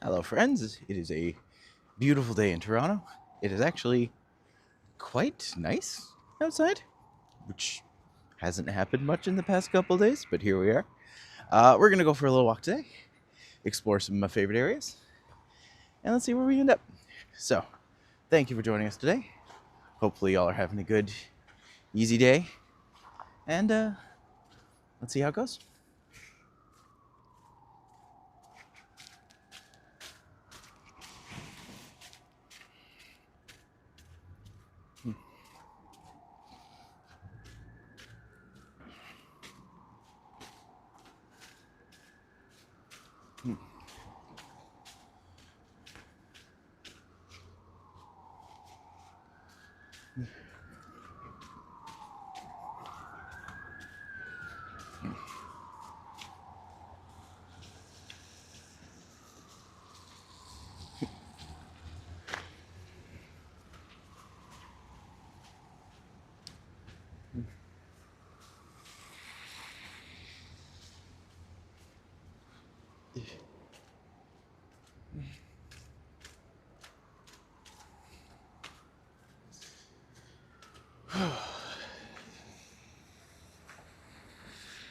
Hello friends, it is a beautiful day in Toronto. It is actually quite nice outside, which hasn't happened much in the past couple days, but here we are. We're going to go for a little walk today, explore some of my favorite areas, and let's see where we end up. So, thank you for joining us today. Hopefully y'all are having a good, easy day, and let's see how it goes.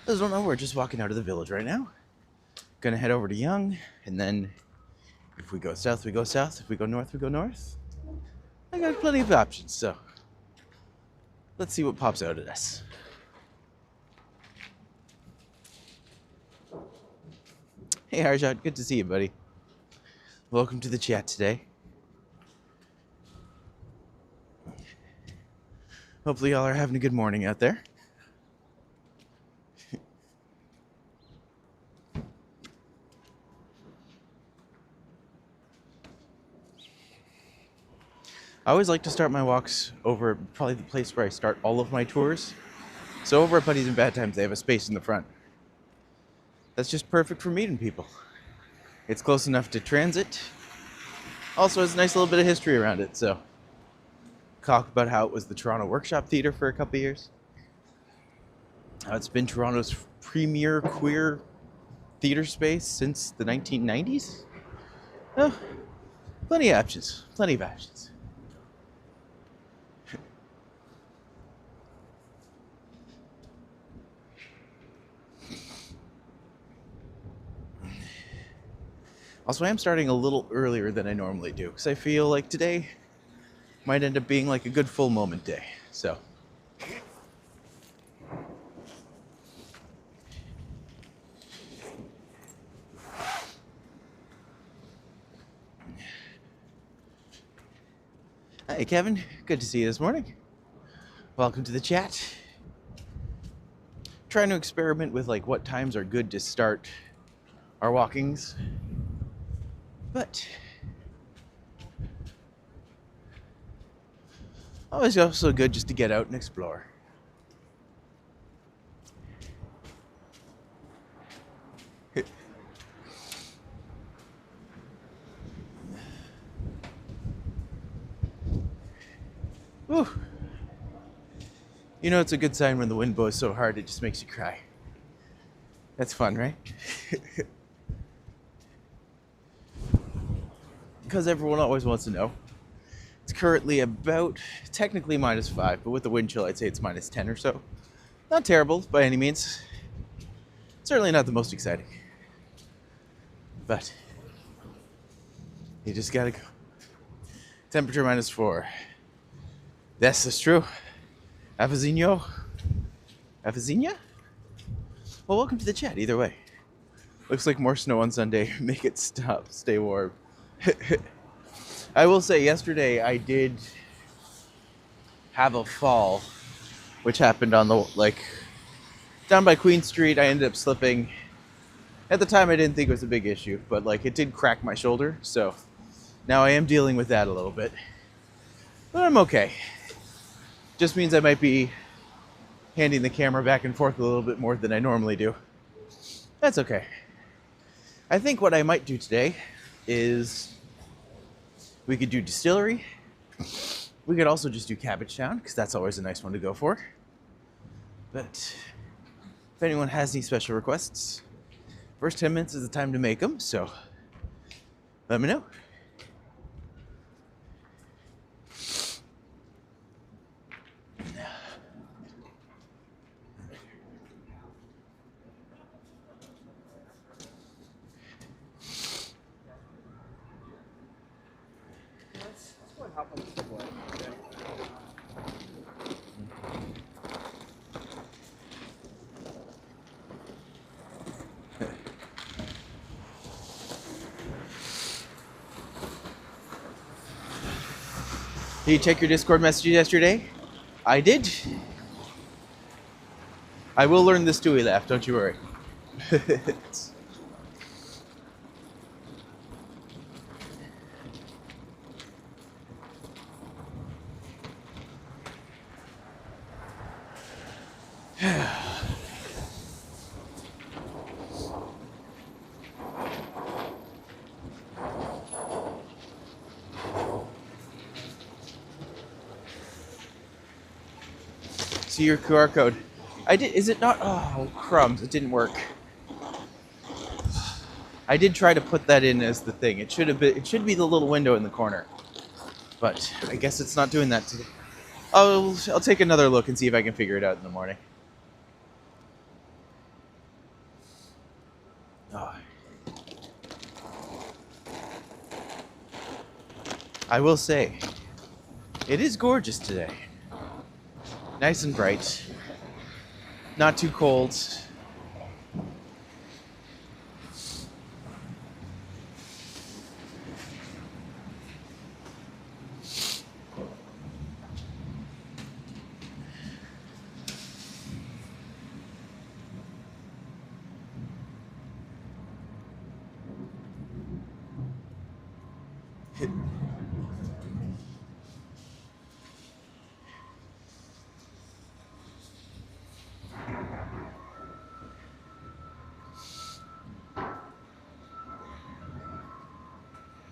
I don't know, we're just walking out of the village right now. Gonna head over to Yonge, and then if we go south, we go south. If we go north, we go north. I got plenty of options, so let's see what pops out at us. Hey Harshad, good to see you, buddy. Welcome to the chat today. Hopefully y'all are having a good morning out there. I always like to start my walks over probably the place where I start all of my tours. So over at Buddies in Bad Times, they have a space in the front. That's just perfect for meeting people. It's close enough to transit. Also, it's a nice little bit of history around it, so. Talk about how it was the Toronto Workshop Theatre for a couple of years. How it's been Toronto's premier queer theatre space since the 1990s. Oh, plenty of options. Plenty of options. Also, I am starting a little earlier than I normally do, because I feel like today might end up being like a good full moment day, so. Hey Kevin, good to see you this morning. Welcome to the chat. Trying to experiment with like what times are good to start our walkings. But always also good just to get out and explore. Whew. You know it's a good sign when the wind blows so hard it just makes you cry. That's fun, right? Because everyone always wants to know. It's currently about, technically -5, but with the wind chill I'd say it's -10 or so. Not terrible by any means. Certainly not the most exciting. But you just gotta go. Temperature -4. This is true. Afazinho? Afazinha? Well, welcome to the chat either way. Looks like more snow on Sunday. Make it stop. Stay warm. I will say yesterday I did have a fall, which happened on the, down by Queen Street. I ended up slipping. At the time I didn't think it was a big issue, but it did crack my shoulder, so now I am dealing with that a little bit. But I'm okay. Just means I might be handing the camera back and forth a little bit more than I normally do. That's okay. I think what I might do today is we could do Distillery. We could also just do Cabbagetown, because that's always a nice one to go for. But if anyone has any special requests, first 10 minutes is the time to make them, so let me know. Did you check your Discord messages yesterday? I did. I will learn this Stewie laugh, don't you worry. See your QR code. I did. Is it not? Oh, crumbs! It didn't work. I did try to put that in as the thing. It should have been. It should be the little window in the corner. But I guess it's not doing that today. I'll take another look and see if I can figure it out in the morning. Oh. I will say, it is gorgeous today. Nice and bright. Not too cold.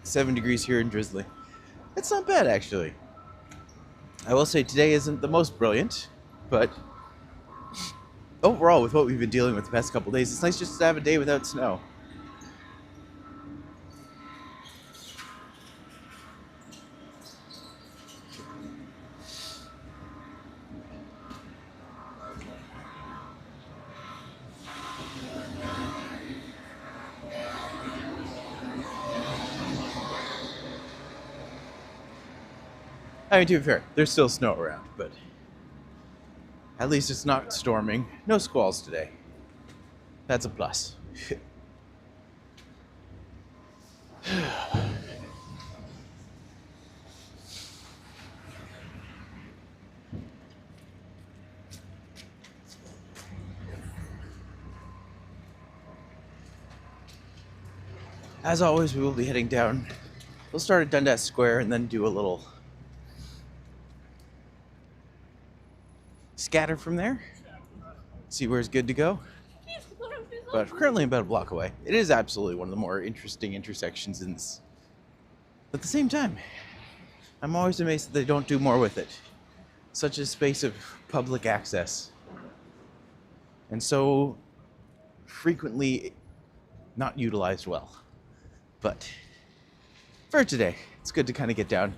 .7 degrees here and drizzly. It's not bad, actually. I will say today isn't the most brilliant, but overall, with what we've been dealing with the past couple days, it's nice just to have a day without snow. I mean, to be fair, there's still snow around, but at least it's not storming. No squalls today. That's a plus. As always, we will be heading down. We'll start at Dundas Square and then do a little scatter from there. See where's good to go. But currently about a block away. It is absolutely one of the more interesting intersections in this. At the same time, I'm always amazed that they don't do more with it. Such a space of public access. And so frequently not utilized well. But for today, it's good to kind of get down,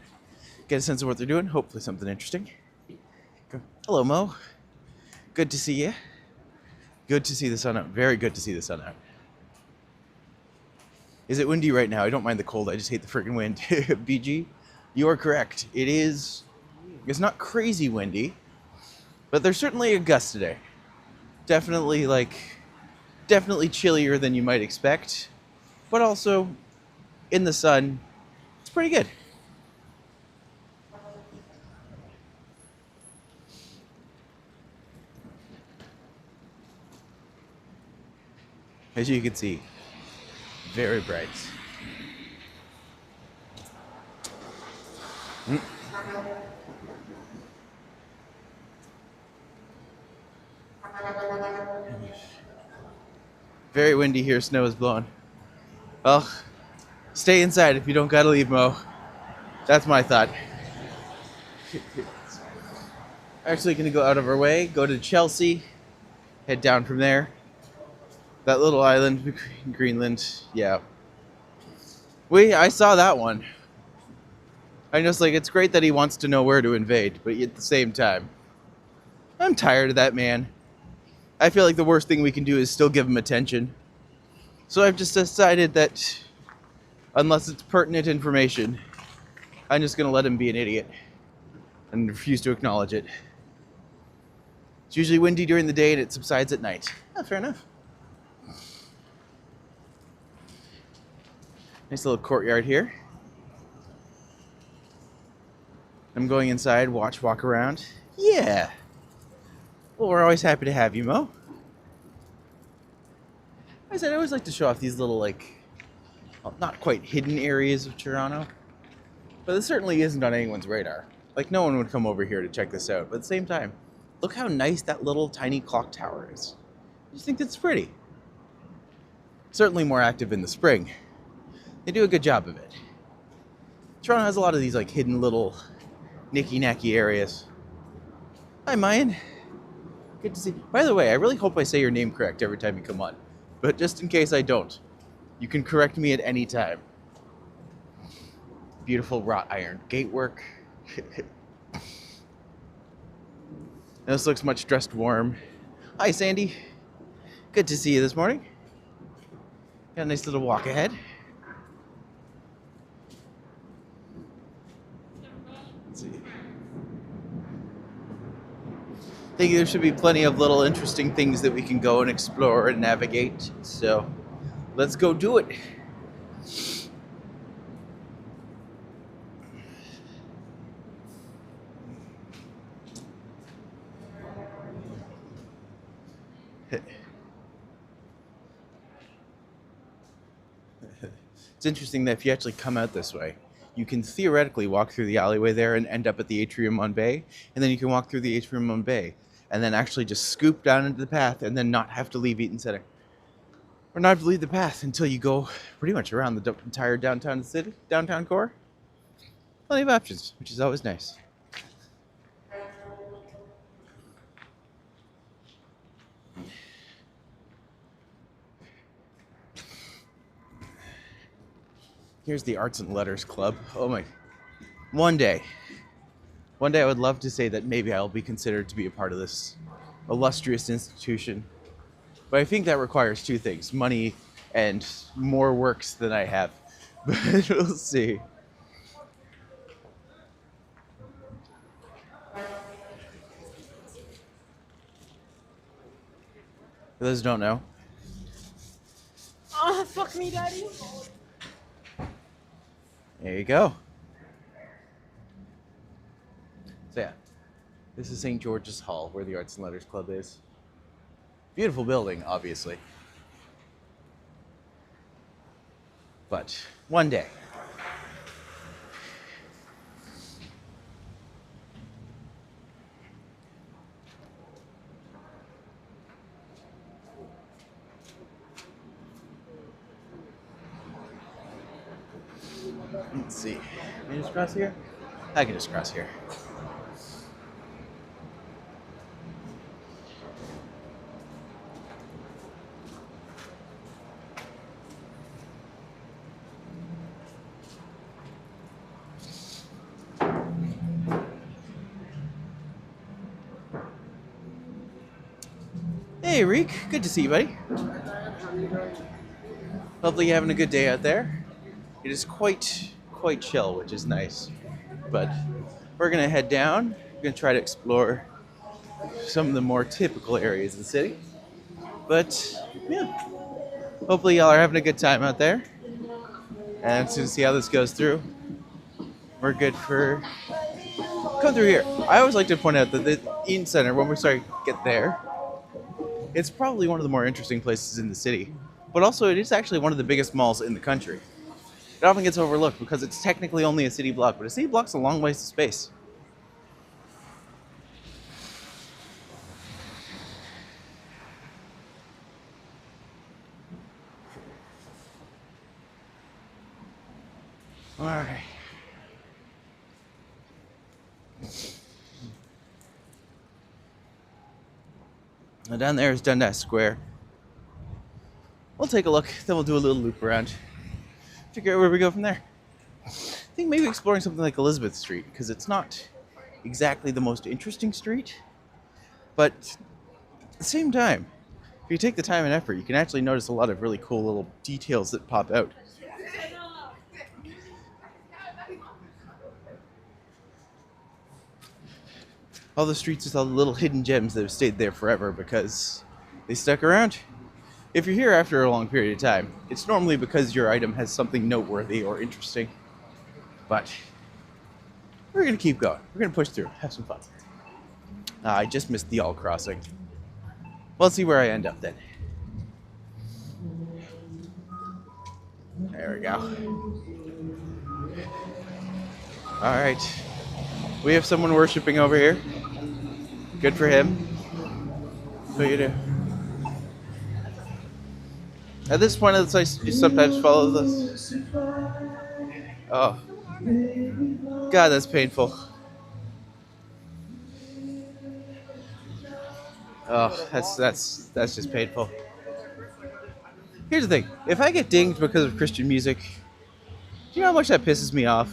get a sense of what they're doing, hopefully something interesting. Hello, Mo. Good to see you. Good to see the sun out. Very good to see the sun out. Is it windy right now? I don't mind the cold. I just hate the freaking wind. BG, you are correct. It is. It's not crazy windy, but there's certainly a gust today. Definitely chillier than you might expect, but also in the sun, it's pretty good. As you can see, very bright. Very windy here, snow is blowing. Well, stay inside if you don't gotta leave, Mo. That's my thought. Actually gonna go out of our way, go to Chelsea, head down from there. That little island between Greenland, yeah. I saw that one. I'm just like, it's great that he wants to know where to invade, but at the same time, I'm tired of that man. I feel like the worst thing we can do is still give him attention. So I've just decided that unless it's pertinent information, I'm just going to let him be an idiot and refuse to acknowledge it. It's usually windy during the day and it subsides at night. Oh, fair enough. Nice little courtyard here. I'm going inside, walk around. Yeah. Well, we're always happy to have you, Mo. I always like to show off these little, like, well, not quite hidden areas of Toronto, but it certainly isn't on anyone's radar. Like, no one would come over here to check this out, but at the same time, look how nice that little tiny clock tower is. I just think it's pretty. Certainly more active in the spring. They do a good job of it. Toronto has a lot of these, like, hidden little nicky-nacky areas. Hi, Mayan. Good to see you. By the way, I really hope I say your name correct every time you come on. But just in case I don't, you can correct me at any time. Beautiful wrought iron gatework. This looks much dressed warm. Hi, Sandy. Good to see you this morning. Got a nice little walk ahead. Let's see. I think there should be plenty of little interesting things that we can go and explore and navigate. So let's go do it. It's interesting that if you actually come out this way, you can theoretically walk through the alleyway there and end up at the atrium on Bay, and then you can walk through the atrium on Bay, and then actually just scoop down into the path and then not have to leave Eaton Center. Or not have to leave the path until you go pretty much around the entire downtown city, downtown core. Plenty of options, which is always nice. Here's the Arts and Letters Club. Oh my. One day I would love to say that maybe I'll be considered to be a part of this illustrious institution. But I think that requires two things, money and more works than I have. But we'll see. For those who don't know. Oh, fuck me, Daddy. There you go. So yeah, this is St. George's Hall, where the Arts and Letters Club is. Beautiful building, obviously. But one day. Let's see. Can you just cross here? I can just cross here. Hey, Reek. Good to see you, buddy. Hopefully you're having a good day out there. It is quite chill, which is nice. But we're gonna head down. We're gonna try to explore some of the more typical areas of the city. But yeah, hopefully y'all are having a good time out there. And to see how this goes through, we're good for come through here. I always like to point out that the Eaton Center, when we get there, it's probably one of the more interesting places in the city. But also, it is actually one of the biggest malls in the country. It often gets overlooked because it's technically only a city block, but a city block's a long ways to space. All right. Now down there is Dundas Square. We'll take a look, then we'll do a little loop around. figure out where we go from there. I think maybe exploring something like Elizabeth Street, because it's not exactly the most interesting street, but at the same time, if you take the time and effort, you can actually notice a lot of really cool little details that pop out. All the streets with all the little hidden gems that have stayed there forever because they stuck around. If you're here after a long period of time, it's normally because your item has something noteworthy or interesting. But we're going to keep going. We're going to push through. Have some fun. I just missed the all crossing. Well, let's see where I end up then. There we go. Alright. We have someone worshiping over here. Good for him. What you do? At this point of the place, you sometimes follow this. Oh. God, that's painful. Oh, that's just painful. Here's the thing. If I get dinged because of Christian music, do you know how much that pisses me off?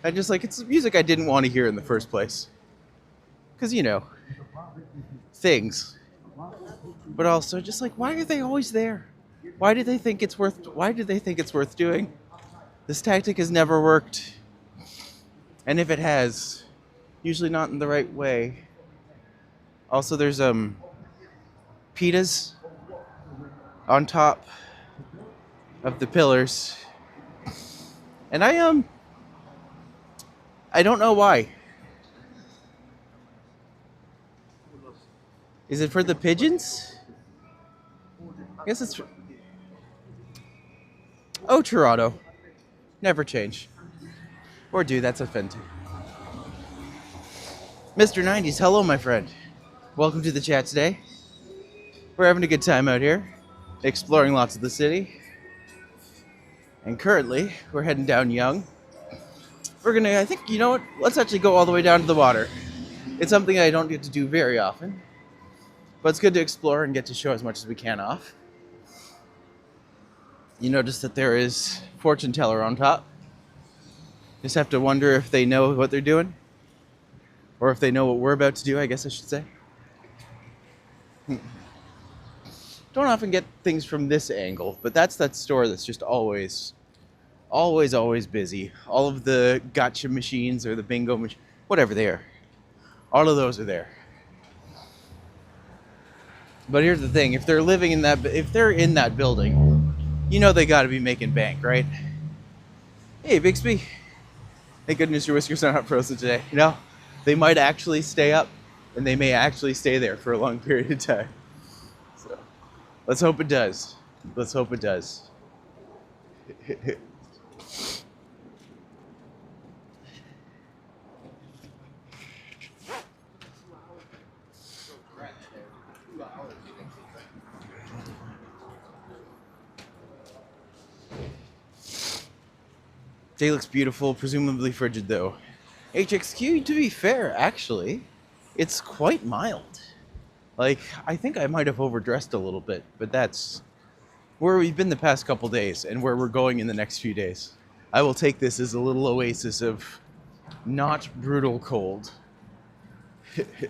I just like, it's music I didn't want to hear in the first place. Because, you know, things. But also, just like, why are they always there? Why do they think it's worth doing? This tactic has never worked. And if it has, usually not in the right way. Also, there's pitas on top of the pillars. And I don't know why. Is it for the pigeons? I guess it's for... Oh, TOURonno. Never change. Or do, that's offensive. Mr. 90s, hello, my friend. Welcome to the chat today. We're having a good time out here, exploring lots of the city. And currently, we're heading down Yonge. We're gonna, I think, you know what? Let's actually go all the way down to the water. It's something I don't get to do very often. But it's good to explore and get to show as much as we can off. You notice that there is fortune teller on top. Just have to wonder if they know what they're doing. Or if they know what we're about to do, I guess I should say. Don't often get things from this angle, but that's that store that's just always busy. All of the gotcha machines or the bingo machine, whatever they are. All of those are there. But here's the thing, if they're in that building, you know they gotta be making bank, right? Hey, Bixby. Thank goodness your whiskers are not frozen today. You know, they might actually stay up, and they may actually stay there for a long period of time. So, let's hope it does. Let's hope it does. Day looks beautiful, presumably frigid though. HXQ, to be fair, actually, it's quite mild. Like, I think I might have overdressed a little bit, but that's where we've been the past couple days and where we're going in the next few days. I will take this as a little oasis of not brutal cold. Because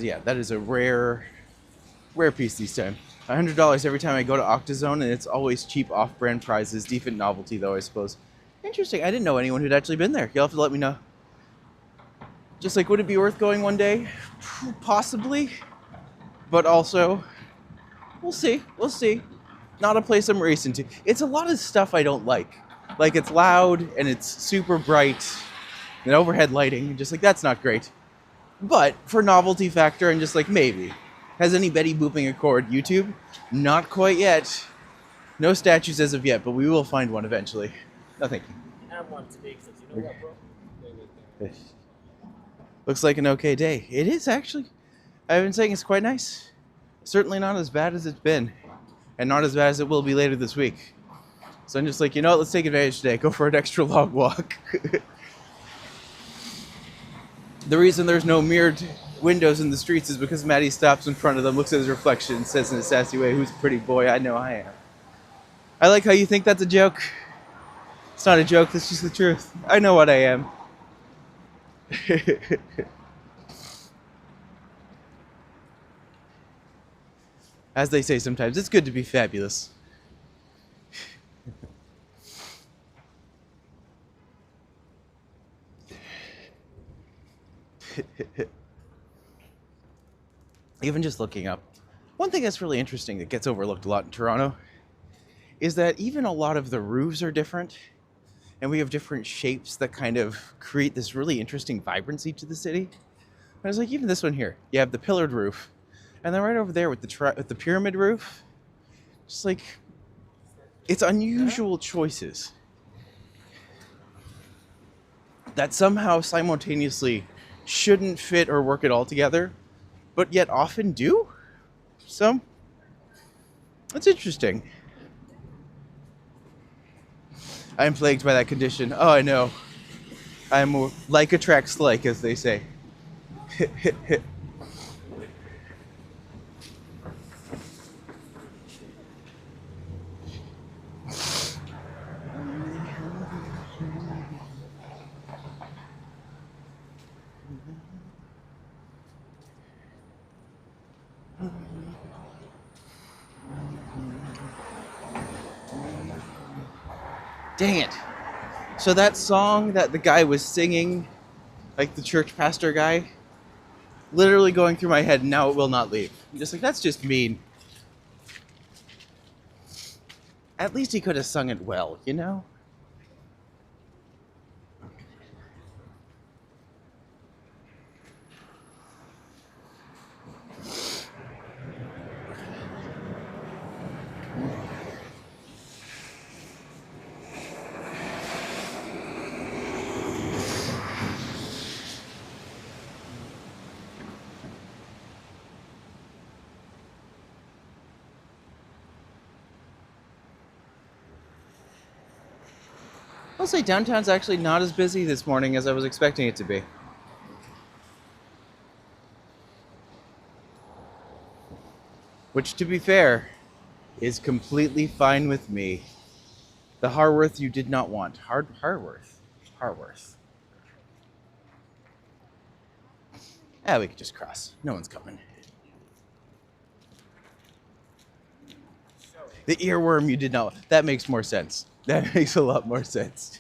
yeah, that is a rare piece these times. $100 every time I go to Octazone, and it's always cheap off-brand prizes. Decent novelty, though, I suppose. Interesting. I didn't know anyone who'd actually been there. You'll have to let me know. Just like, would it be worth going one day? Possibly. But also, we'll see. We'll see. Not a place I'm racing to. It's a lot of stuff I don't like. Like, it's loud, and it's super bright, and overhead lighting. Just like, that's not great. But for novelty factor, and just like, maybe. Has any Betty booping a chord? YouTube? Not quite yet. No statues as of yet, but we will find one eventually. No, thank you. I have one today, because you know what, bro? Looks like an okay day. It is, actually. I've been saying it's quite nice. Certainly not as bad as it's been. And not as bad as it will be later this week. So I'm just like, you know what? Let's take advantage today. Go for an extra long walk. The reason there's no mirrored windows in the streets is because Matti stops in front of them, looks at his reflection, and says in a sassy way, "Who's a pretty boy? I know I am." I like how you think that's a joke. It's not a joke, that's just the truth. I know what I am. As they say sometimes, it's good to be fabulous. Even just looking up. One thing that's really interesting that gets overlooked a lot in Toronto is that even a lot of the roofs are different, and we have different shapes that kind of create this really interesting vibrancy to the city. And it's like even this one here, you have the pillared roof, and then right over there with the pyramid roof, just like it's unusual choices that somehow simultaneously shouldn't fit or work at all together, but yet often do. So that's interesting. I am plagued by that condition. Oh, I know. I'm like attracts like, as they say. Dang it. So that song that the guy was singing, like the church pastor guy, literally going through my head, and now it will not leave. I'm just like, that's just mean. At least he could have sung it well, you know? I'll say downtown's actually not as busy this morning as I was expecting it to be. Which, to be fair, is completely fine with me. The Harworth you did not want. Harworth. Ah, we could just cross. No one's coming. The earworm you did not. That makes more sense. That makes a lot more sense.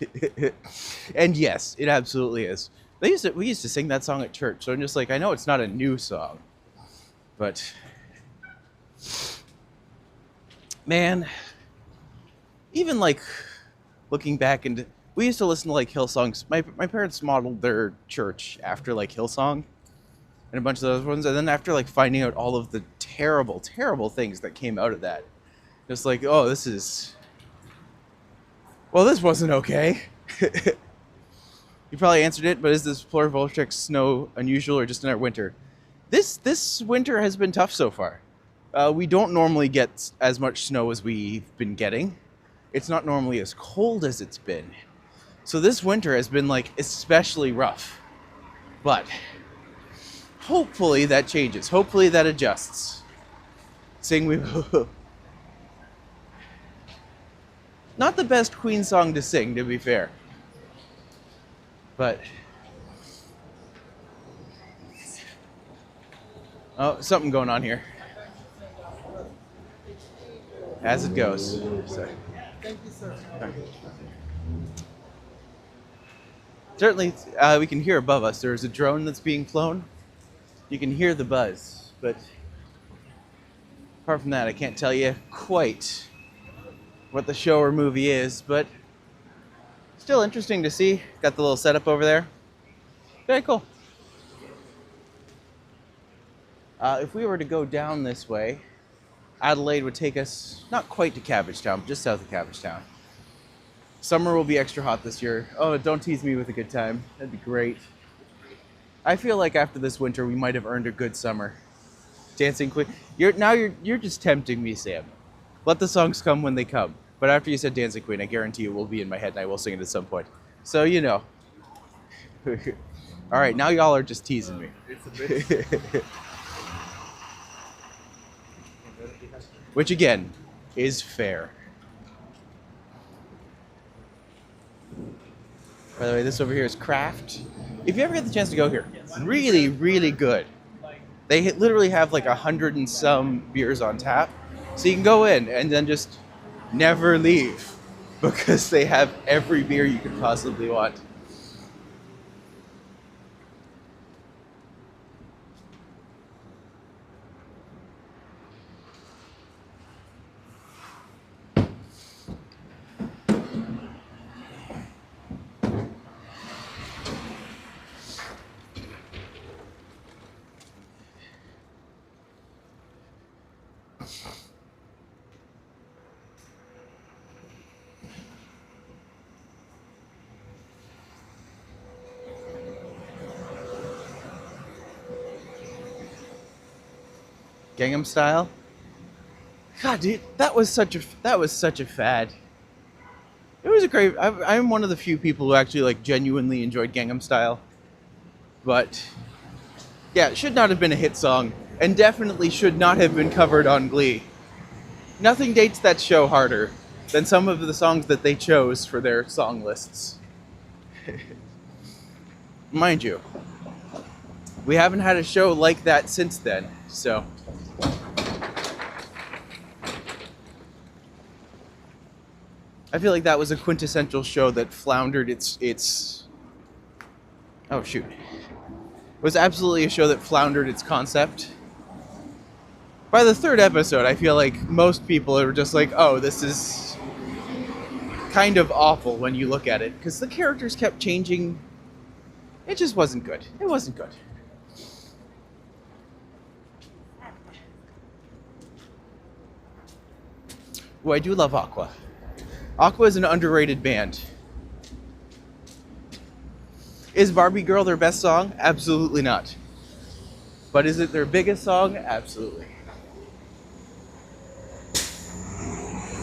And yes, it absolutely is. We used to sing that song at church, so I'm just like, I know it's not a new song, but man, even like looking back, and we used to listen to like Hillsongs. My parents modeled their church after like Hillsong and a bunch of those ones, and then after like finding out all of the terrible, terrible things that came out of that, just like, oh, this wasn't okay. You probably answered it, but is this polar vortex snow unusual or just another winter? This winter has been tough so far. We don't normally get as much snow as we've been getting. It's not normally as cold as it's been. So this winter has been like especially rough. But hopefully that changes. Hopefully that adjusts. Sing we will. Not the best Queen song to sing, to be fair. But oh, something going on here. As it goes. Sorry. Thank you, sir. Certainly, we can hear above us. There's a drone that's being flown. You can hear the buzz, but apart from that, I can't tell you quite what the show or movie is, but still interesting to see. Got the little setup over there. Very cool. If we were to go down this way, Adelaide would take us not quite to Cabbagetown, but just south of Cabbagetown. Summer will be extra hot this year. Oh, don't tease me with a good time. That'd be great. I feel like after this winter, we might have earned a good summer. Dancing Queen. You're just tempting me, Sam. Let the songs come when they come. But after you said Dancing Queen, I guarantee it will be in my head and I will sing it at some point. So, you know. All right, now y'all are just teasing me. It's a bit. Which again is fair. By the way, this over here is Craft. If you ever get the chance to go here, really, really good. They literally have like 100 and some beers on tap. So you can go in and then just never leave because they have every beer you could possibly want. Gangnam Style. God, dude, that was such a fad. It was a great. I'm one of the few people who actually like genuinely enjoyed Gangnam Style, but yeah, it should not have been a hit song, and definitely should not have been covered on Glee. Nothing dates that show harder than some of the songs that they chose for their song lists. Mind you, we haven't had a show like that since then, so. I feel like that was a quintessential show that floundered its oh shoot. It was absolutely a show that floundered its concept. By the third episode, I feel like most people are just like, oh, this is kind of awful when you look at it, because the characters kept changing. It just wasn't good. It wasn't good. Oh, I do love Aqua. Aqua is an underrated band. Is Barbie Girl their best song? Absolutely not. But is it their biggest song? Absolutely.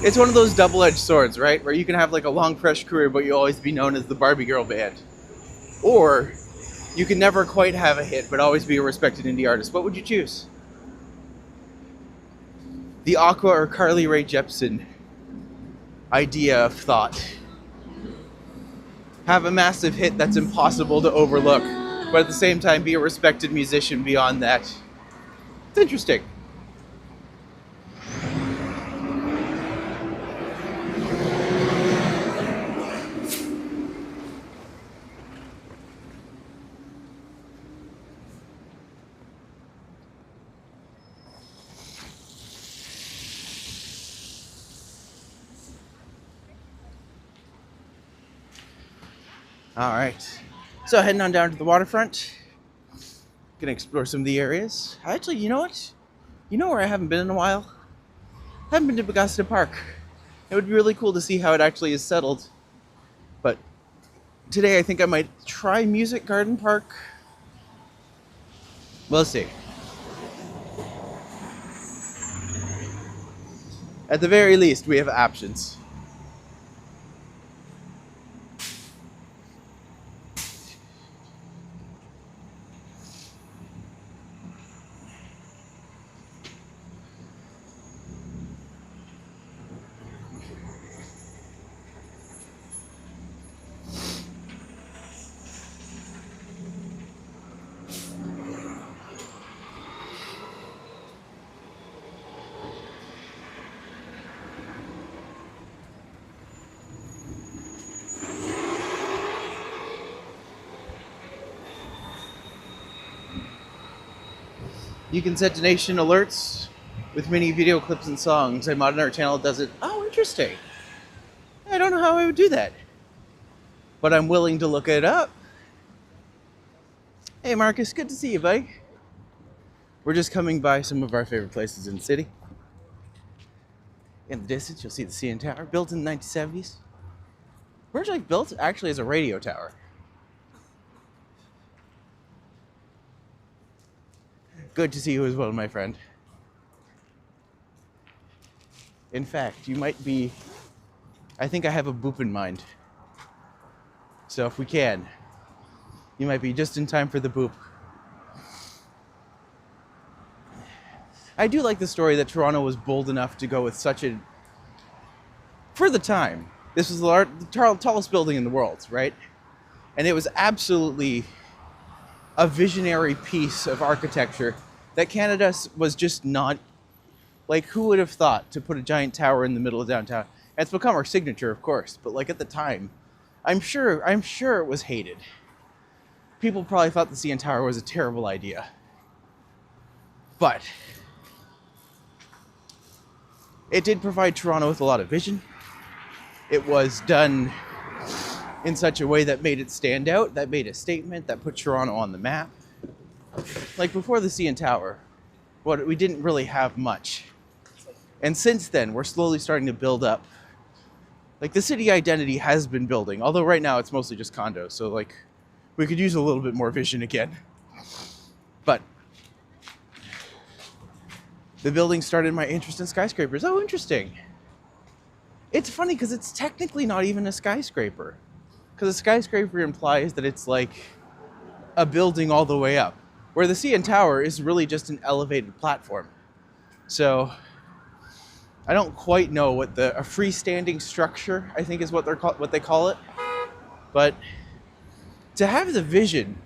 It's one of those double-edged swords, right? Where you can have like a long, fresh career, but you'll always be known as the Barbie Girl band. Or you can never quite have a hit, but always be a respected indie artist. What would you choose? The Aqua or Carly Rae Jepsen idea of thought. Have a massive hit that's impossible to overlook, but at the same time be a respected musician beyond that. It's interesting. All right, so heading on down to the waterfront. Gonna explore some of the areas. Actually, you know what? You know where I haven't been in a while? I haven't been to Augusta Park. It would be really cool to see how it actually is settled. But today I think I might try Music Garden Park. We'll see. At the very least, we have options. You can set donation alerts with mini video clips and songs. A modern art channel does it. Oh, interesting. I don't know how I would do that, but I'm willing to look it up. Hey Marcus, good to see you, buddy. We're just coming by some of our favorite places in the city. In the distance, you'll see the CN Tower, built in the 1970s. Originally built actually as a radio tower. Good to see you as well, my friend. In fact, you might be... I think I have a boop in mind. So if we can, You might be just in time for the boop. I do like the story that Toronto was bold enough to go with such a... For the time, this was the tallest building in the world, right? And it was absolutely a visionary piece of architecture that Canada was just not... Like, who would have thought to put a giant tower in the middle of downtown? And it's become our signature, of course, but like at the time, I'm sure it was hated. People probably thought the CN Tower was a terrible idea. But it did provide Toronto with a lot of vision. It was done in such a way that made it stand out, that made a statement, that put Toronto on the map. Like before the CN Tower, we didn't really have much. And since then, we're slowly starting to build up. Like the city identity has been building, although right now it's mostly just condos. So like we could use a little bit more vision again. But the building started my interest in skyscrapers. Oh, interesting. It's funny because it's technically not even a skyscraper. Because a skyscraper implies that it's like a building all the way up. Where the CN Tower is really just an elevated platform. So I don't quite know what a freestanding structure, I think is what they call it. But to have the vision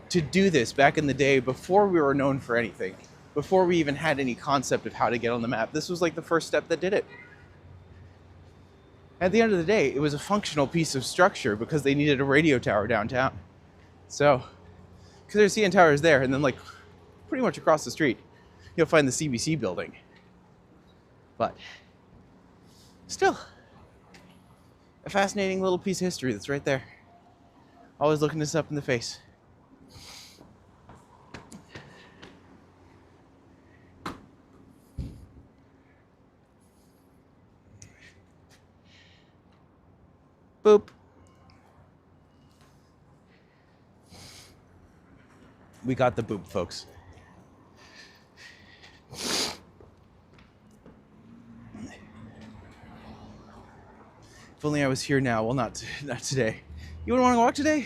to do this back in the day before we were known for anything, before we even had any concept of how to get on the map, this was like the first step that did it. At the end of the day, it was a functional piece of structure because they needed a radio tower downtown. So, because there's CN Towers there, and then like pretty much across the street, you'll find the CBC building. But still, a fascinating little piece of history that's right there. Always looking us up in the face. Boop. We got the boop, folks. If only I was here now. Well, not today. You wouldn't want to walk today?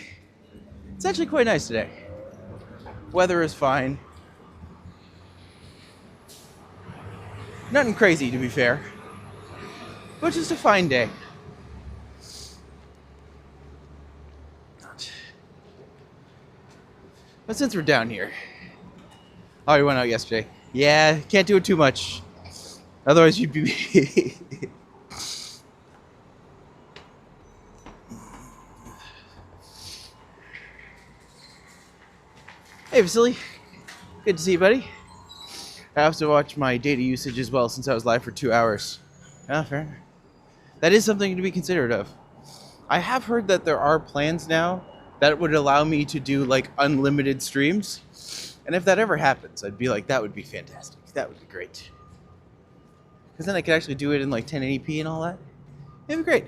It's actually quite nice today. Weather is fine. Nothing crazy, to be fair. But just a fine day. But since we're down here... Oh, you went out yesterday. Yeah, can't do it too much. Otherwise you'd be... Hey, Vasily. Good to see you, buddy. I have to watch my data usage as well since I was live for 2 hours. Oh, fair enough. That is something to be considerate of. I have heard that there are plans now that would allow me to do like unlimited streams. And if that ever happens, I'd be like, that would be fantastic. That would be great. Because then I could actually do it in like 1080p and all that. It'd be great.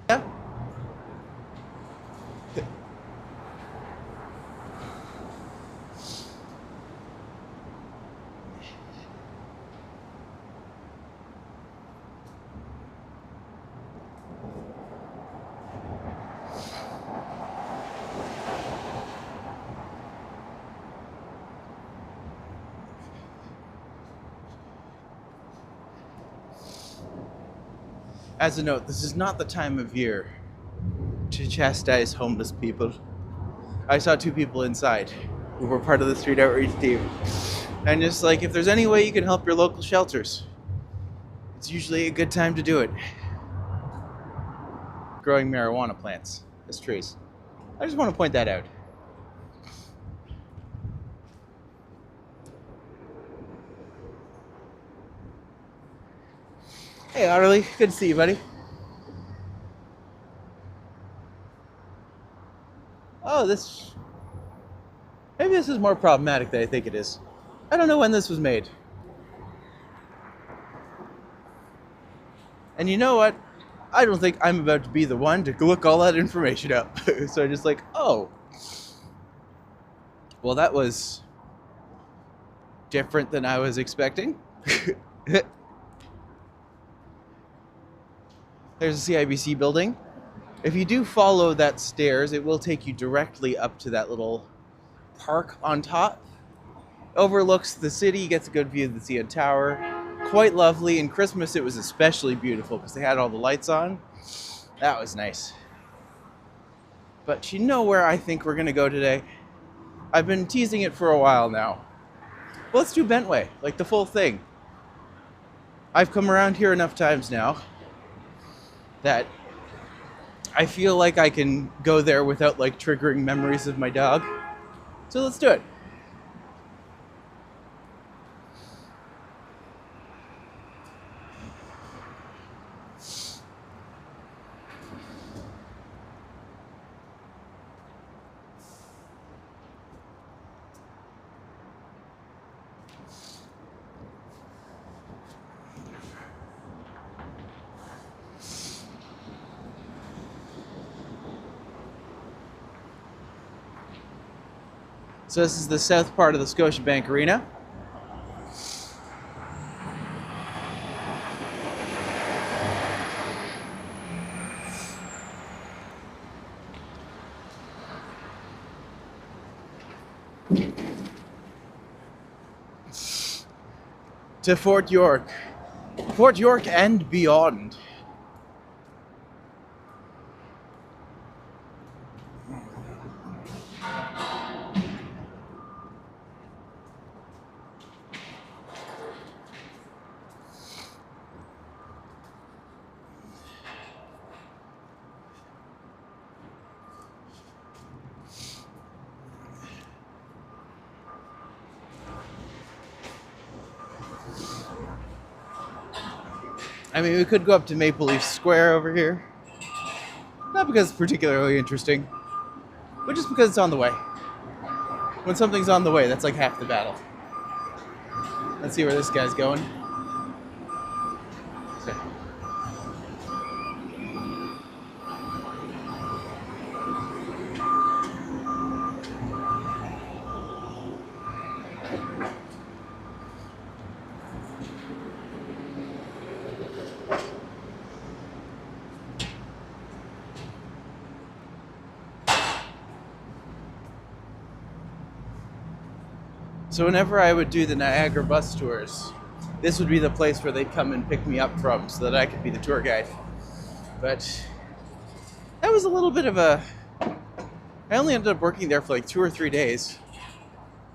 Yeah. As a note, this is not the time of year to chastise homeless people. I saw 2 people inside who were part of the street outreach team. And just like, if there's any way you can help your local shelters, it's usually a good time to do it. Growing marijuana plants as trees. I just want to point that out. Hey, Otterly. Good to see you, buddy. Oh, maybe this is more problematic than I think it is. I don't know when this was made. And you know what? I don't think I'm about to be the one to look all that information up. So I'm just like, oh. Well, that was different than I was expecting. There's a CIBC building. If you do follow that stairs, it will take you directly up to that little park on top. Overlooks the city, gets a good view of the CN Tower. Quite lovely. In Christmas, it was especially beautiful because they had all the lights on. That was nice. But you know where I think we're going to go today? I've been teasing it for a while now. Well, let's do Bentway, like the full thing. I've come around here enough times now that I feel like I can go there without like triggering memories of my dog. So let's do it. So this is the south part of the Scotiabank Arena. To Fort York and beyond. I mean, we could go up to Maple Leaf Square over here. Not because it's particularly interesting, but just because it's on the way. When something's on the way, that's like half the battle. Let's see where this guy's going. So whenever I would do the Niagara bus tours, this would be the place where they'd come and pick me up from so that I could be the tour guide. But that was a little bit of a... I only ended up working there for like 2 or 3 days.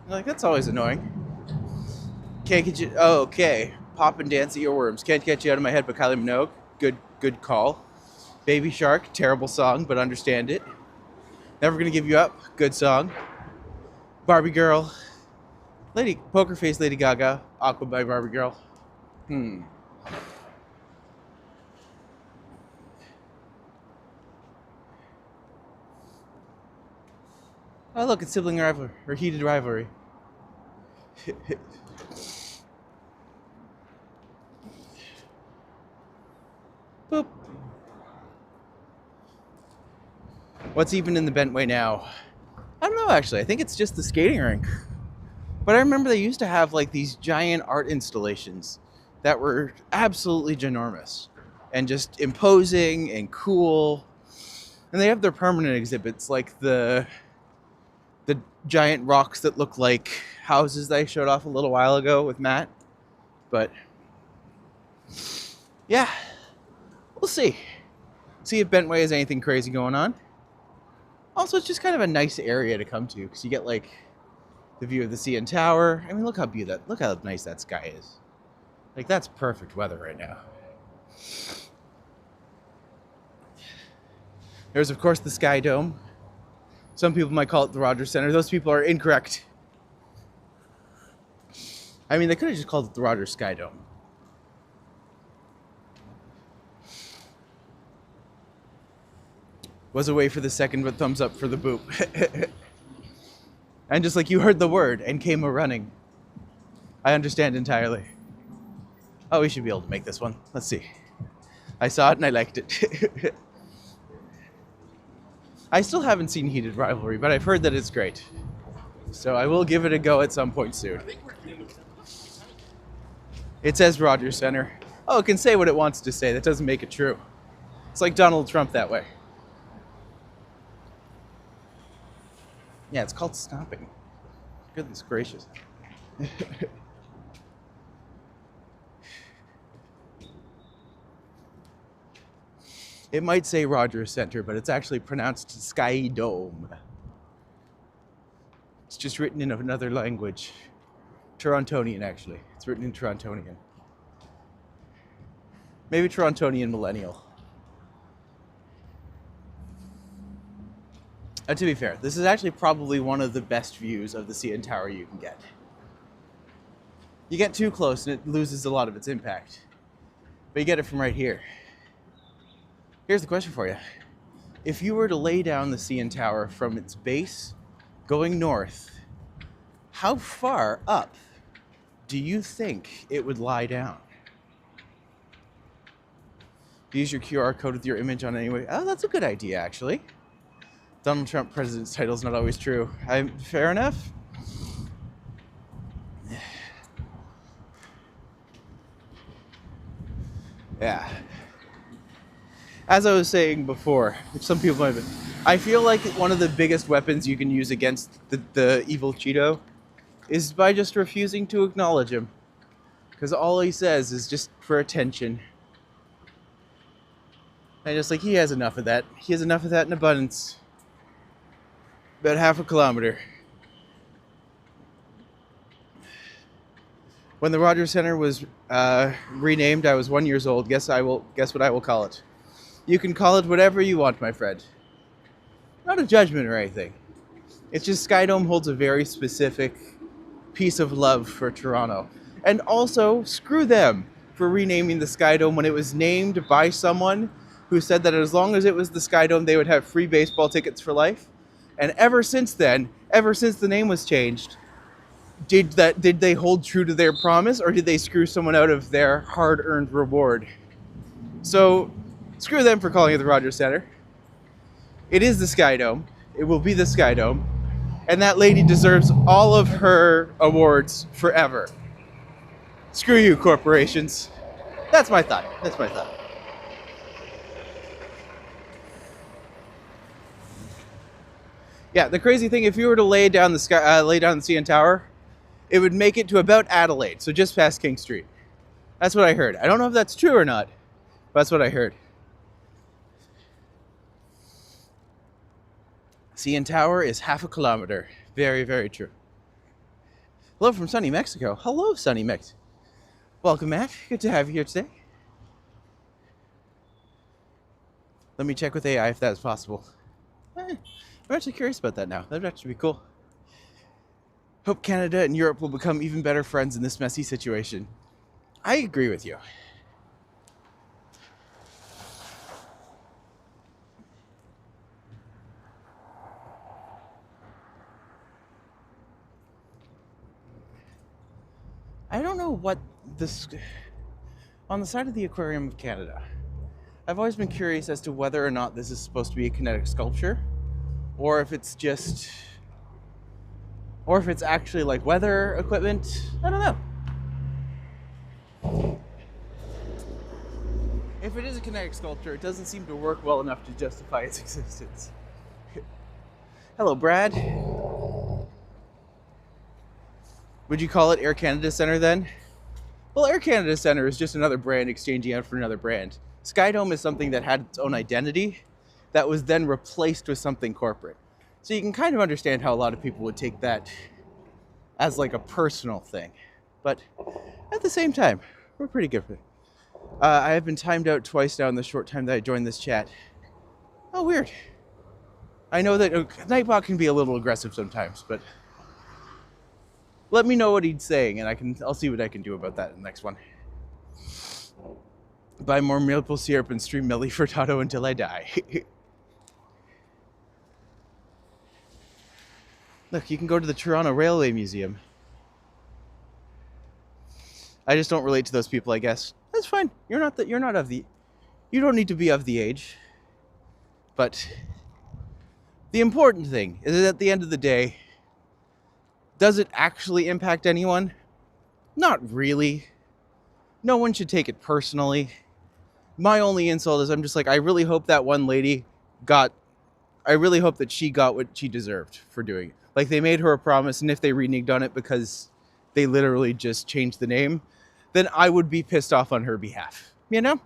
I'm like, that's always annoying. Can't get you... Oh, okay. Pop and dance, eat your worms. Can't get you out of my head, but Kylie Minogue. Good call. Baby Shark, terrible song, but understand it. Never Gonna Give You Up, good song. Barbie Girl. Poker Face Lady Gaga, Aqua by Barbie Girl. Oh look, it's sibling rivalry, or heated rivalry. Boop. What's even in the Bentway now? I don't know actually, I think it's just the skating rink. But I remember they used to have like these giant art installations that were absolutely ginormous and just imposing and cool. And they have their permanent exhibits like the giant rocks that look like houses that I showed off a little while ago with Matt. But yeah, we'll see. See if Bentway has anything crazy going on. Also, it's just kind of a nice area to come to because you get like the view of the CN Tower. I mean, look how nice that sky is. Like, that's perfect weather right now. There's, of course, the SkyDome. Some people might call it the Rogers Center. Those people are incorrect. I mean, they could have just called it the Rogers SkyDome. Was a way for the second, but thumbs up for the boop. And just like you heard the word and came a-running. I understand entirely. Oh, we should be able to make this one. Let's see. I saw it and I liked it. I still haven't seen Heated Rivalry, but I've heard that it's great. So I will give it a go at some point soon. It says Rogers Center. Oh, it can say what it wants to say. That doesn't make it true. It's like Donald Trump that way. Yeah, it's called stopping. Goodness gracious. It might say Rogers Center, but it's actually pronounced SkyDome. It's just written in another language. Torontonian, actually. It's written in Torontonian. Maybe Torontonian Millennial. To be fair, this is actually probably one of the best views of the CN Tower you can get. You get too close and it loses a lot of its impact. But you get it from right here. Here's the question for you. If you were to lay down the CN Tower from its base, going north, how far up do you think it would lie down? Use your QR code with your image on anyway. Oh, that's a good idea, actually. Donald Trump president's title is not always true. Fair enough. Yeah. As I was saying before, which some people might have been, I feel like one of the biggest weapons you can use against the evil Cheeto is by just refusing to acknowledge him. Because all he says is just for attention. And just like, he has enough of that. He has enough of that in abundance. About half a kilometer. When the Rogers Center was renamed, I was 1 year old. Guess what I will call it. You can call it whatever you want, my friend. Not a judgment or anything. It's just SkyDome holds a very specific piece of love for Toronto. And also, screw them for renaming the SkyDome when it was named by someone who said that as long as it was the SkyDome, they would have free baseball tickets for life. And ever since then, ever since the name was changed, did they hold true to their promise, or did they screw someone out of their hard-earned reward? So, screw them for calling it the Rogers Center. It is the SkyDome. It will be the SkyDome. And that lady deserves all of her awards forever. Screw you, corporations. That's my thought. That's my thought. Yeah, the crazy thing, if you were to lay down the CN Tower, it would make it to about Adelaide, so just past King Street. That's what I heard. I don't know if that's true or not, but that's what I heard. CN Tower is half a kilometer. Very, very true. Hello from sunny Mexico. Hello, sunny Mex. Welcome, Matt. Good to have you here today. Let me check with AI if that's possible. I'm actually curious about that now. That'd actually be cool. Hope Canada and Europe will become even better friends in this messy situation. I agree with you. I don't know what this... On the side of the Aquarium of Canada, I've always been curious as to whether or not this is supposed to be a kinetic sculpture, or if it's just... or if it's actually like weather equipment. I don't know. If it is a kinetic sculpture, it doesn't seem to work well enough to justify its existence. Hello, Brad. Would you call it Air Canada Centre then? Well, Air Canada Centre is just another brand exchanging out for another brand. SkyDome is something that had its own identity that was then replaced with something corporate. So you can kind of understand how a lot of people would take that as like a personal thing. But at the same time, we're pretty good for it. I have been timed out twice now in the short time that I joined this chat. Oh, weird. I know that Nightbot can be a little aggressive sometimes, but let me know what he's saying, and I'll see what I can do about that in the next one. Buy more maple syrup and stream Millie Furtado until I die. Look, you can go to the Toronto Railway Museum. I just don't relate to those people, I guess. That's fine. You don't need to be of the age. But the important thing is that at the end of the day, does it actually impact anyone? Not really. no one should take it personally. My only insult is I'm just like, I really hope that one lady I really hope that she got what she deserved for doing it. Like, they made her a promise, and if they reneged on it because they literally just changed the name, then I would be pissed off on her behalf, you know?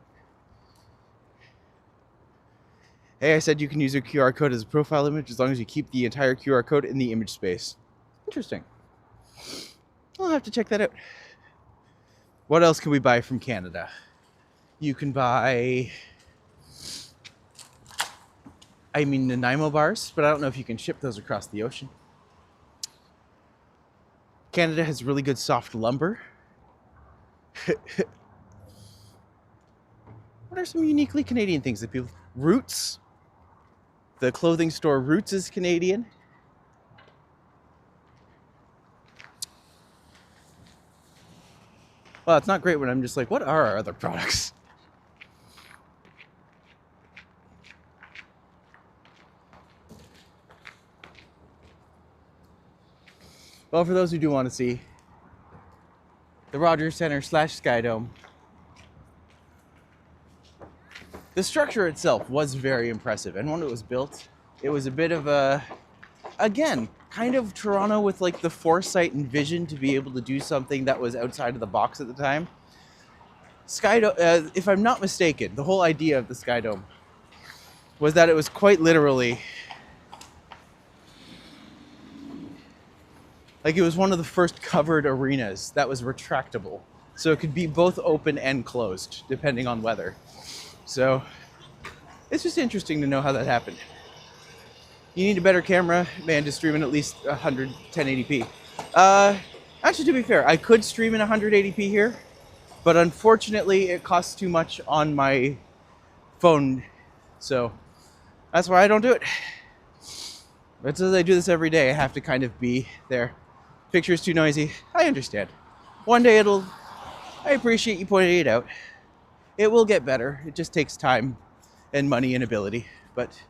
Hey, I said you can use your QR code as a profile image as long as you keep the entire QR code in the image space. Interesting. I'll have to check that out. What else can we buy from Canada? You can buy, Nanaimo bars, but I don't know if you can ship those across the ocean. Canada has really good soft lumber. What are some uniquely Canadian things that people... Roots. The clothing store Roots is Canadian. Well, it's not great when I'm just like, what are our other products? Well, for those who do want to see, the Rogers Centre / SkyDome. The structure itself was very impressive, and when it was built, it was a bit of a, again, kind of Toronto with like the foresight and vision to be able to do something that was outside of the box at the time. SkyDome, if I'm not mistaken, the whole idea of the SkyDome was that it was quite literally, like, it was one of the first covered arenas that was retractable. So it could be both open and closed, depending on weather. So it's just interesting to know how that happened. You need a better camera, man, to stream in at least 1080p. Actually, to be fair, I could stream in 180p here, but unfortunately it costs too much on my phone. So that's why I don't do it. But since I do this every day, I have to kind of be there. Picture's too noisy. I understand. One day I appreciate you pointing it out. It will get better. It just takes time and money and ability. But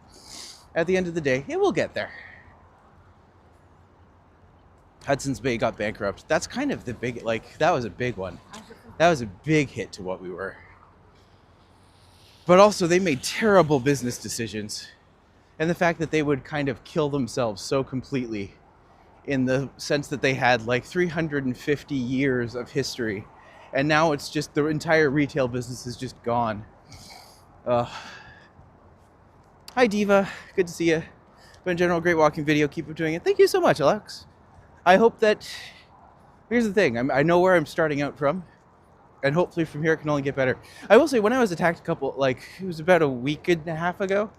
at the end of the day, it will get there. Hudson's Bay got bankrupt. That's kind of the big, like, that was a big one. That was a big hit to what we were. But also, they made terrible business decisions. And the fact that they would kind of kill themselves so completely, in the sense that they had like 350 years of history. And now it's just the entire retail business is just gone. Hi, Diva. Good to see you. But in general, great walking video. Keep up doing it. Thank you so much, Alex. I hope that... Here's the thing. I know where I'm starting out from. And hopefully from here it can only get better. I will say, when I was attacked it was about a week and a half ago,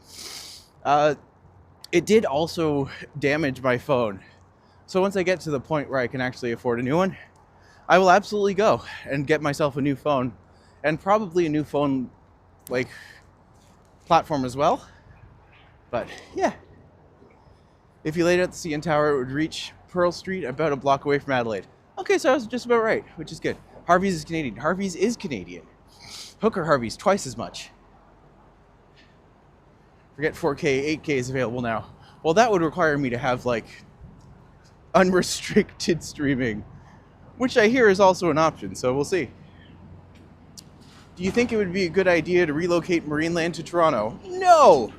it did also damage my phone. So once I get to the point where I can actually afford a new one, I will absolutely go and get myself a new phone, and probably a new phone, like, platform as well. But yeah, if you laid out the CN Tower, it would reach Pearl Street about a block away from Adelaide. Okay, so I was just about right, which is good. Harvey's is Canadian. Harvey's is Canadian. Hooker Harvey's twice as much. Forget 4K, 8K is available now. Well, that would require me to have, like, unrestricted streaming, which I hear is also an option, so we'll see. Do you think it would be a good idea to relocate Marineland to Toronto? No!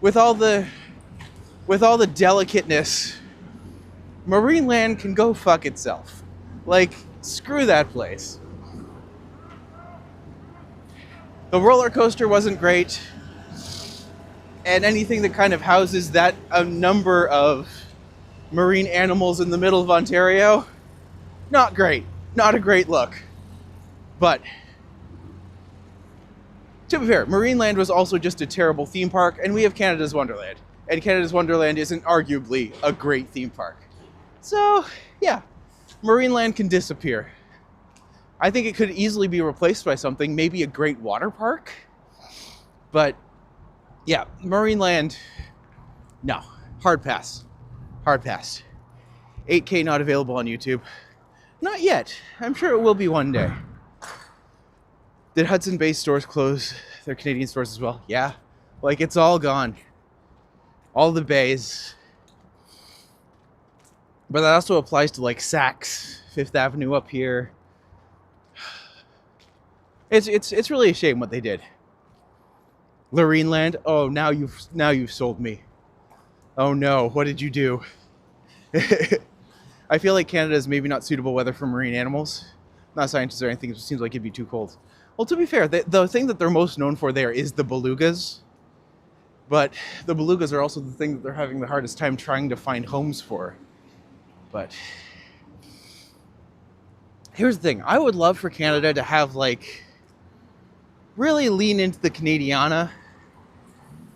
With all the delicateness, Marineland can go fuck itself. Like, screw that place. The roller coaster wasn't great, and anything that kind of houses that a number of marine animals in the middle of Ontario, not great. Not a great look. But to be fair, Marineland was also just a terrible theme park, and we have Canada's Wonderland. And Canada's Wonderland isn't arguably a great theme park. So, yeah, Marineland can disappear. I think it could easily be replaced by something, maybe a great water park. But, yeah, Marineland, no, hard pass. Hard pass. 8K not available on YouTube. Not yet. I'm sure it will be one day. Did Hudson Bay stores close their Canadian stores as well? Yeah. Like, it's all gone. All the bays. But that also applies to, like, Saks, Fifth Avenue up here. It's really a shame what they did. Marineland. Oh, now you've sold me. Oh no, what did you do? I feel like Canada is maybe not suitable weather for marine animals. Not scientists or anything. It just seems like it'd be too cold. Well, to be fair, the thing that they're most known for there is the belugas. But the belugas are also the thing that they're having the hardest time trying to find homes for. But here's the thing. I would love for Canada to have, like, really lean into the Canadiana.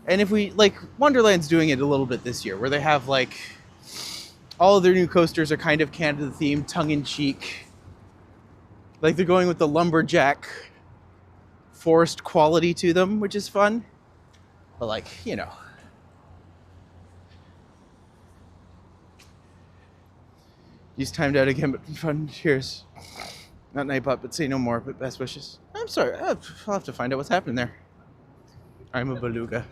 And if we, like, Wonderland's doing it a little bit this year, where they have, like, all of their new coasters are kind of Canada themed, tongue-in-cheek. Like, they're going with the lumberjack forest quality to them, which is fun. But, like, you know. He's timed out again, but fun. Cheers. Not Nightbot, but say no more, but best wishes. I'm sorry. I'll have to find out what's happening there. I'm a beluga.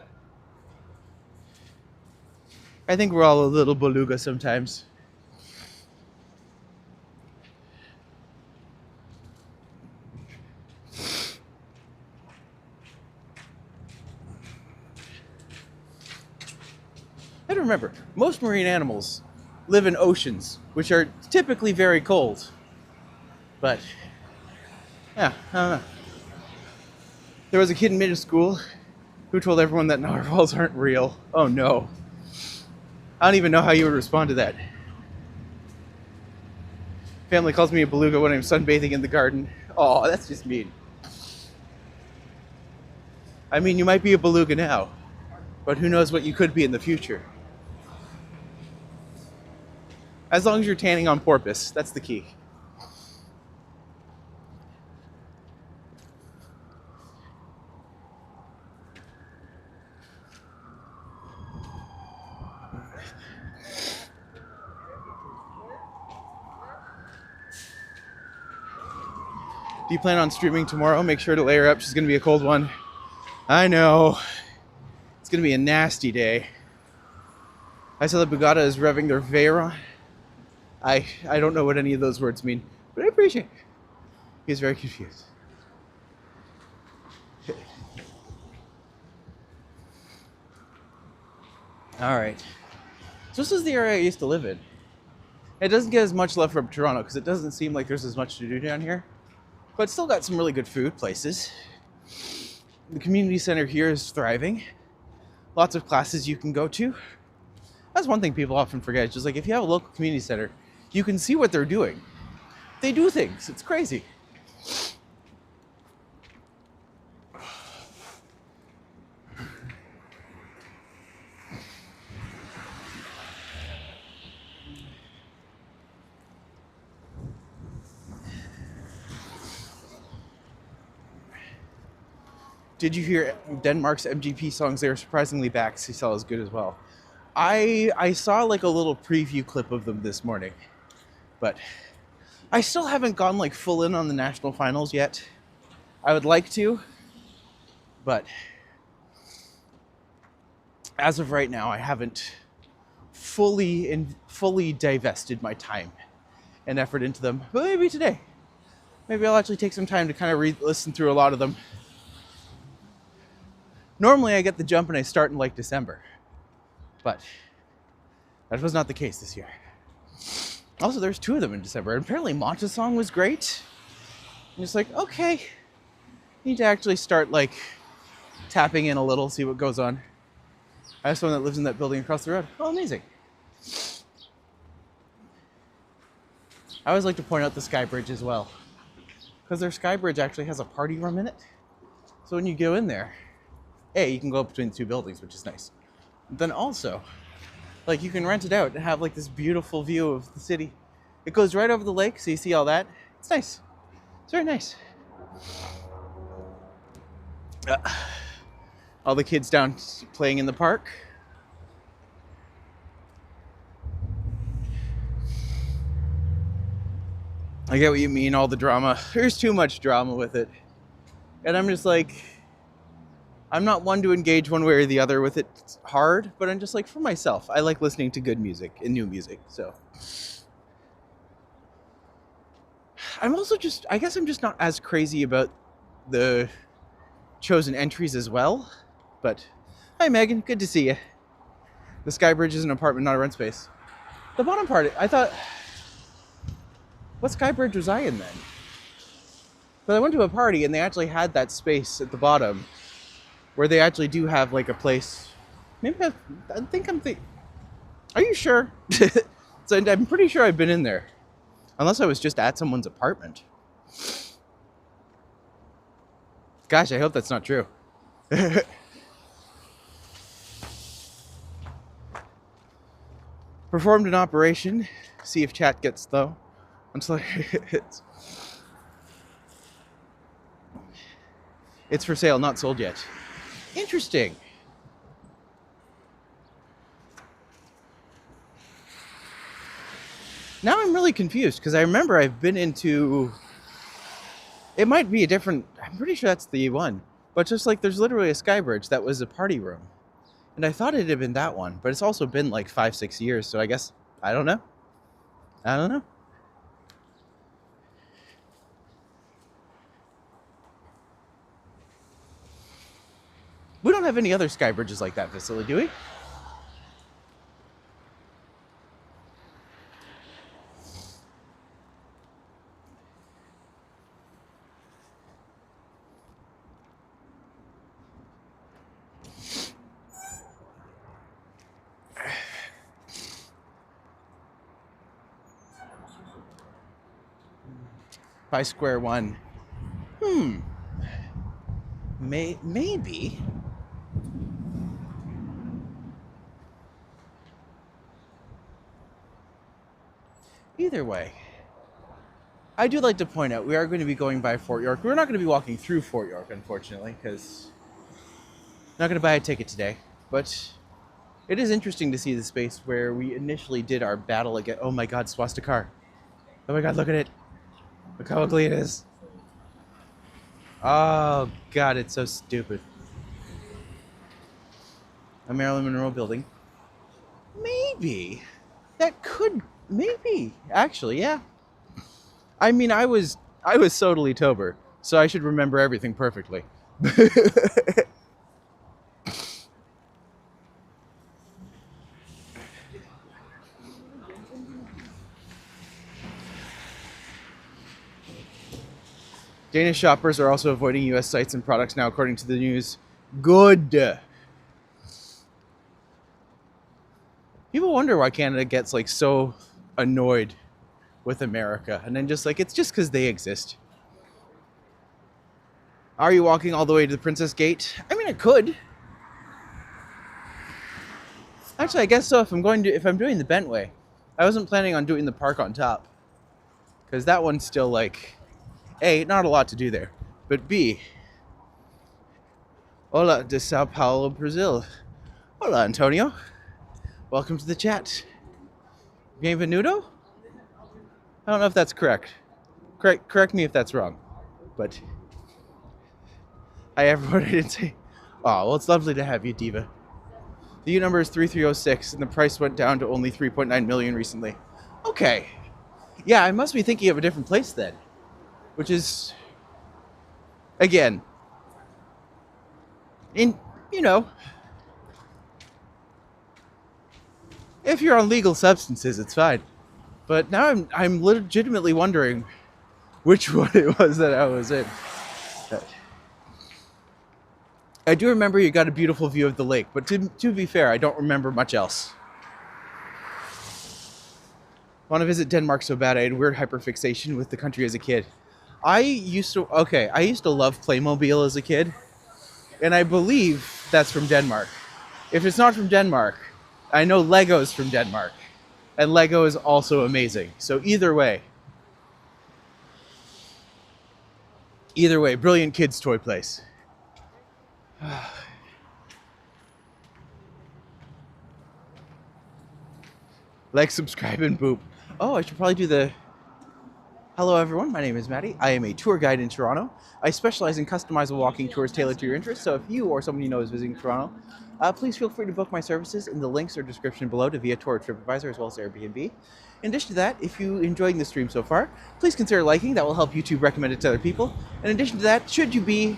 I think we're all a little beluga sometimes. And remember, most marine animals live in oceans, which are typically very cold. But, yeah, I don't know. There was a kid in middle school who told everyone that narwhals aren't real. Oh no. I don't even know how you would respond to that. Family calls me a beluga when I'm sunbathing in the garden. Oh, that's just mean. I mean, you might be a beluga now, but who knows what you could be in the future. As long as you're tanning on porpoise, that's the key. Do you plan on streaming tomorrow? Make sure to layer up. She's going to be a cold one. I know. It's going to be a nasty day. I saw that Bugatti is revving their Veyron. I don't know what any of those words mean, but I appreciate it. He's very confused. All right. So this is the area I used to live in. It doesn't get as much love from Toronto because it doesn't seem like there's as much to do down here. But it's still got some really good food places. The community center here is thriving. Lots of classes you can go to. That's one thing people often forget. It's just like if you have a local community center, you can see what they're doing. They do things. It's crazy. Did you hear Denmark's MGP songs? They were surprisingly back. Cecil is good as well. I saw like a little preview clip of them this morning, but I still haven't gone like full in on the national finals yet. I would like to, but as of right now, I haven't fully divested my time and effort into them. But maybe today. Maybe I'll actually take some time to kind of listen through a lot of them. Normally I get the jump and I start in like December, but that was not the case this year. Also, there's 2 of them in December, and apparently Monta's song was great. I'm just like, okay, need to actually start like tapping in a little, see what goes on. I have someone that lives in that building across the road. Oh, amazing. I always like to point out the Skybridge as well, because their Skybridge actually has a party room in it. So when you go in there, you can go up between the 2 buildings, which is nice. Then also, like, you can rent it out and have like this beautiful view of the city. It goes right over the lake, so you see all that. It's nice. It's very nice. All the kids down playing in the park. I get what you mean, all the drama. There's too much drama with it. And I'm just like, I'm not one to engage one way or the other with it hard, but I'm just like, for myself, I like listening to good music and new music, so. I'm also just, I guess I'm just not as crazy about the chosen entries as well. But hi, Megan, good to see you. The Skybridge is an apartment, not a rent space. The bottom part, I thought, what Skybridge was I in then? But I went to a party and they actually had that space at the bottom where they actually do have like a place. Maybe I think I'm thinking. Are you sure? So I'm pretty sure I've been in there. Unless I was just at someone's apartment. Gosh, I hope that's not true. Performed an operation. See if chat gets though. Until it's for sale, not sold yet. Interesting. Now I'm really confused because I remember I've been into. It might be a different. I'm pretty sure that's the one. But just like there's literally a Skybridge that was a party room. And I thought it had been that one. But it's also been like 5-6 years. So I guess. I don't know. I don't know. We don't have any other Skybridges like that facility, do we? By square one. Maybe. Either way, I do like to point out we are going to be going by Fort York. We're not going to be walking through Fort York, unfortunately, because I'm not going to buy a ticket today. But it is interesting to see the space where we initially did our battle against. Oh my God, Swastikar! Oh my God, look at it! Look how ugly it is! Oh God, it's so stupid. A Marilyn Monroe building. Maybe that could. Maybe actually, yeah. I mean, I was totally Tober, so I should remember everything perfectly. Danish shoppers are also avoiding U.S. sites and products now, according to the news. Good. People wonder why Canada gets like so annoyed with America, and then just like it's just because they exist. Are you walking all the way to the Princess Gate? I mean, I could. Actually, I guess so. If I'm doing the Bentway, I wasn't planning on doing the park on top, because that one's still like, A, not a lot to do there, but B, hola de Sao Paulo, Brazil. Hola, Antonio. Welcome to the chat. Bienvenido? I don't know if that's correct. Correct me if that's wrong. But hi everyone. I didn't say. Oh, well, it's lovely to have you, Diva. The U number is 3306, and the price went down to only 3.9 million recently. Okay. Yeah, I must be thinking of a different place then. Which is, again, if you're on legal substances, it's fine. But now I'm legitimately wondering which one it was that I was in. I do remember you got a beautiful view of the lake, but to be fair, I don't remember much else. Want to visit Denmark so bad. I had weird hyperfixation with the country as a kid. I used to love Playmobil as a kid, and I believe that's from Denmark. If it's not from Denmark, I know Lego's from Denmark, and Lego is also amazing. So either way, brilliant kids' toy place. Like, subscribe, and boop. Oh, I should probably do the... Hello everyone, my name is Matti. I am a tour guide in Toronto. I specialize in customizable walking tours tailored to your interests, so if you or someone you know is visiting Toronto, please feel free to book my services in the links or description below to VIATOR or TRIPADVISOR as well as Airbnb. In addition to that, if you're enjoying the stream so far, please consider liking. That will help YouTube recommend it to other people. In addition to that, should you be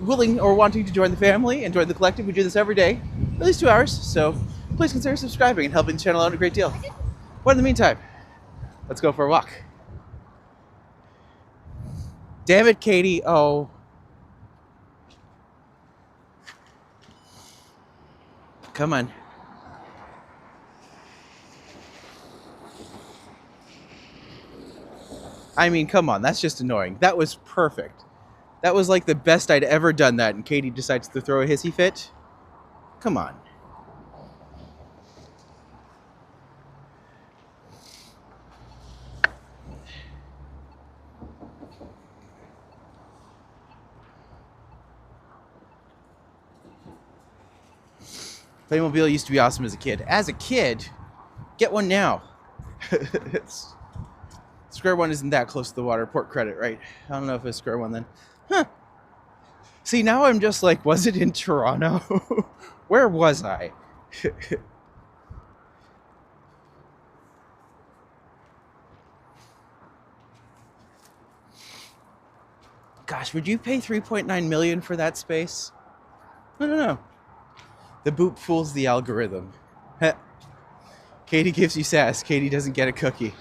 willing or wanting to join the family and join the collective, we do this every day, at least 2 hours, so please consider subscribing and helping the channel out a great deal. But in the meantime, let's go for a walk. Damn it, Katie. Oh. Come on. I mean, come on. That's just annoying. That was perfect. That was like the best I'd ever done that, and Katie decides to throw a hissy fit. Come on. Playmobil used to be awesome as a kid. As a kid, get one now. Square one isn't that close to the water. Port credit, right? I don't know if it's square one then. Huh. See, now I'm just like, was it in Toronto? Where was I? Gosh, would you pay $3.9 million for that space? I don't know. The boop fools the algorithm. Katie gives you sass. Katie doesn't get a cookie.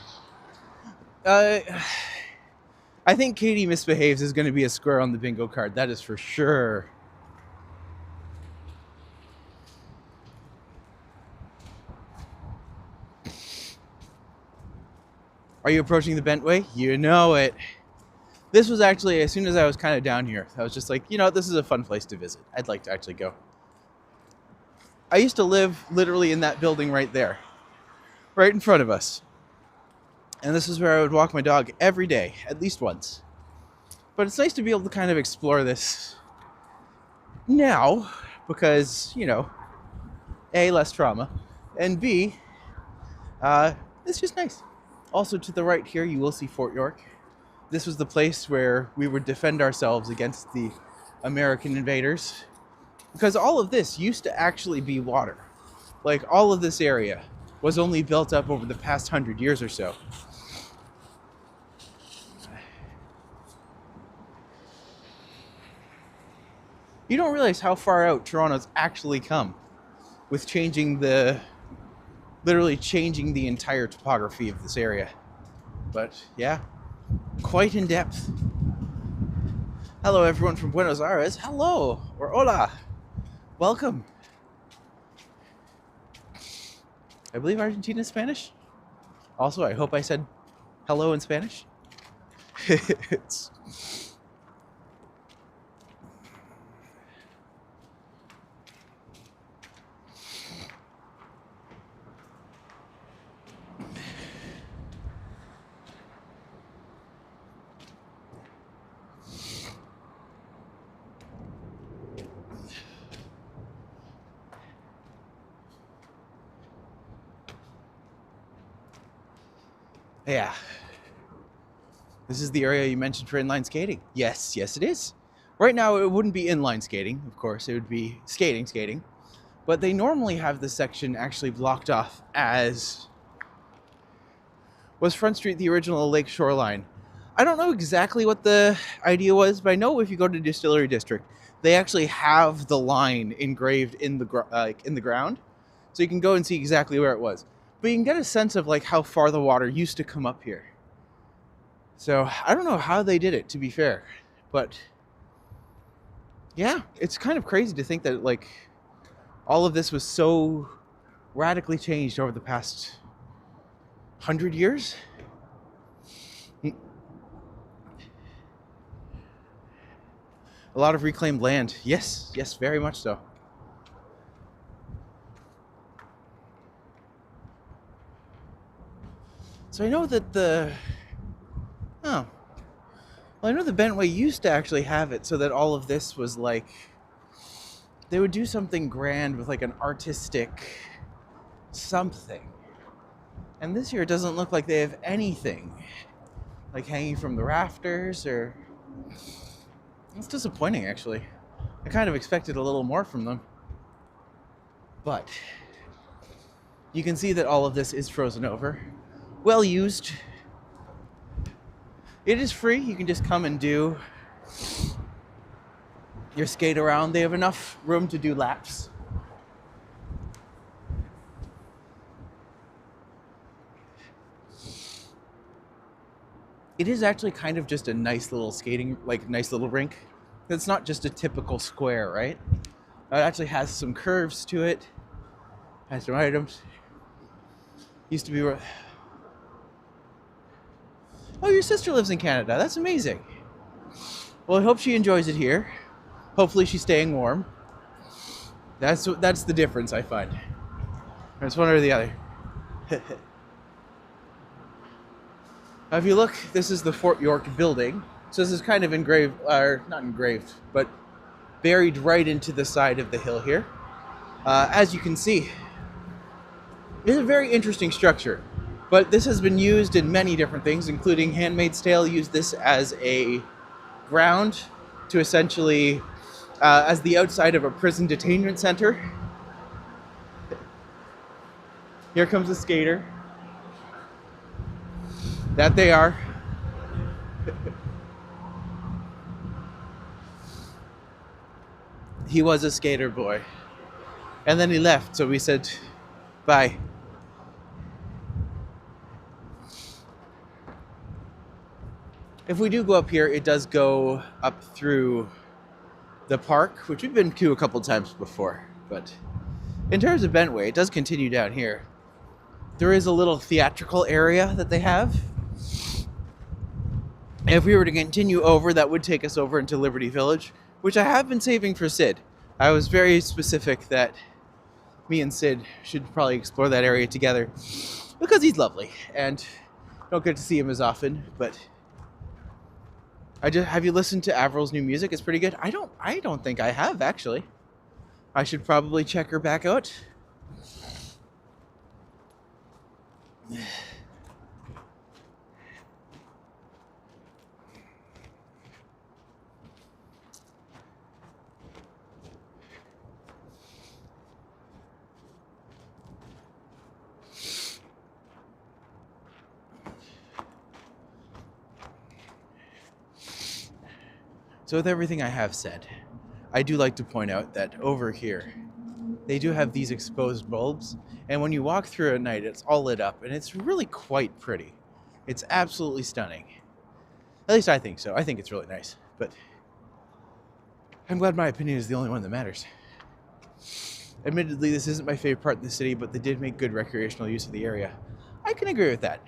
I think Katie misbehaves is going to be a square on the bingo card. That is for sure. Are you approaching the Bentway? You know it. This was actually, as soon as I was kind of down here, I was just like, you know, this is a fun place to visit. I'd like to actually go. I used to live literally in that building right there, right in front of us. And this is where I would walk my dog every day, at least once. But it's nice to be able to kind of explore this now because, you know, A, less trauma, and B, it's just nice. Also to the right here, you will see Fort York. This was the place where we would defend ourselves against the American invaders. Because all of this used to actually be water. Like, all of this area was only built up over the past 100 years or so. You don't realize how far out Toronto's actually come with literally changing the entire topography of this area. But, yeah, quite in depth. Hello, everyone from Buenos Aires. Hello, or hola. Welcome. I believe Argentina is Spanish. Also, I hope I said hello in Spanish. Yeah. This is the area you mentioned for inline skating. Yes, yes it is. Right now it wouldn't be inline skating, of course. It would be skating. But they normally have this section actually blocked off as... Was Front Street the original lake shoreline? I don't know exactly what the idea was, but I know if you go to Distillery District, they actually have the line engraved in the ground. So you can go and see exactly where it was. But you can get a sense of like how far the water used to come up here. So I don't know how they did it, to be fair. But yeah, it's kind of crazy to think that like all of this was so radically changed over the past 100 years. A lot of reclaimed land. Yes, very much so. So I know that I know the Bentway used to actually have it so that all of this was like, they would do something grand with like an artistic something. And this year it doesn't look like they have anything like hanging from the rafters, or it's disappointing actually. I kind of expected a little more from them. But you can see that all of this is frozen over. Well used. It is free. You can just come and do your skate around. They have enough room to do laps. It is actually kind of just a nice little skating, like nice little rink. It's not just a typical square, right? It actually has some curves to it. Has some items. Used to be where... Oh, your sister lives in Canada. That's amazing. Well, I hope she enjoys it here. Hopefully she's staying warm. That's the difference I find. It's one or the other. Now, if you look, this is the Fort York building. So this is kind of engraved, or not engraved, but buried right into the side of the hill here. As you can see, it's a very interesting structure. But this has been used in many different things, including Handmaid's Tale used this as a ground to essentially, as the outside of a prison detainment center. Here comes a skater. That they are. He was a skater boy. And then he left, so we said, bye. If we do go up here, it does go up through the park, which we've been to a couple times before. But in terms of Bentway, it does continue down here. There is a little theatrical area that they have. And if we were to continue over, that would take us over into Liberty Village, which I have been saving for Sid. I was very specific that me and Sid should probably explore that area together because he's lovely and don't get to see him as often. But have you listened to Avril's new music? It's pretty good. I don't think I have actually. I should probably check her back out. So with everything I have said, I do like to point out that over here, they do have these exposed bulbs, and when you walk through at night, it's all lit up, and it's really quite pretty. It's absolutely stunning. At least I think so. I think it's really nice, but I'm glad my opinion is the only one that matters. Admittedly, this isn't my favorite part of the city, but they did make good recreational use of the area. I can agree with that.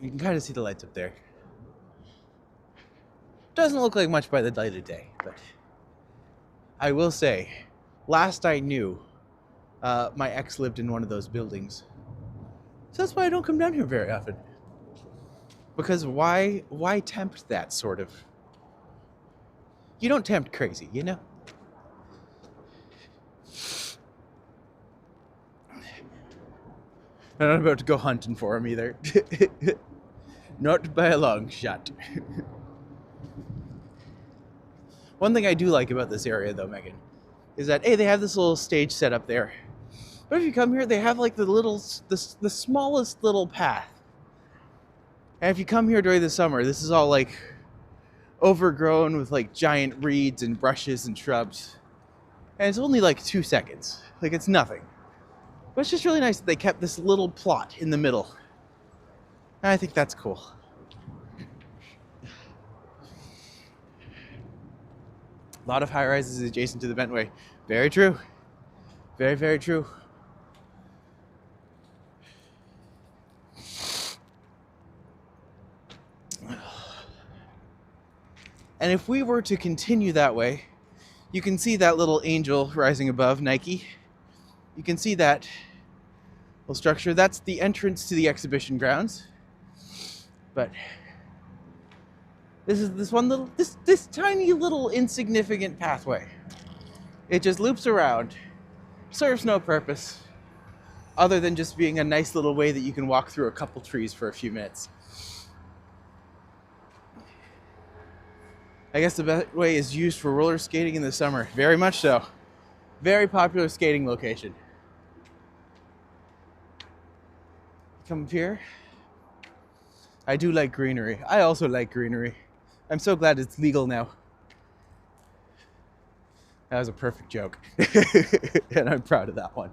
You can kind of see the lights up there. Doesn't look like much by the light of day, but I will say, last I knew, my ex lived in one of those buildings. So that's why I don't come down here very often. Because why tempt that sort of... You don't tempt crazy, you know? I'm not about to go hunting for him either. Not by a long shot. One thing I do like about this area though, Megan, is that, hey, they have this little stage set up there. But if you come here, they have like the smallest little path. And if you come here during the summer, this is all like overgrown with like giant reeds and brushes and shrubs. And it's only like 2 seconds. Like it's nothing. But it's just really nice that they kept this little plot in the middle. And I think that's cool. A lot of high rises adjacent to the Bentway. Very true. Very, very true. And if we were to continue that way, You can see that little angel rising above Nike. You can see that little structure. That's the entrance to the exhibition grounds. But this is this tiny little insignificant pathway. It just loops around, serves no purpose other than just being a nice little way that you can walk through a couple trees for a few minutes. I guess the Bentway is used for roller skating in the summer. Very much so. Very popular skating location. Come up here. I do like greenery. I also like greenery. I'm so glad it's legal now. That was a perfect joke. And I'm proud of that one.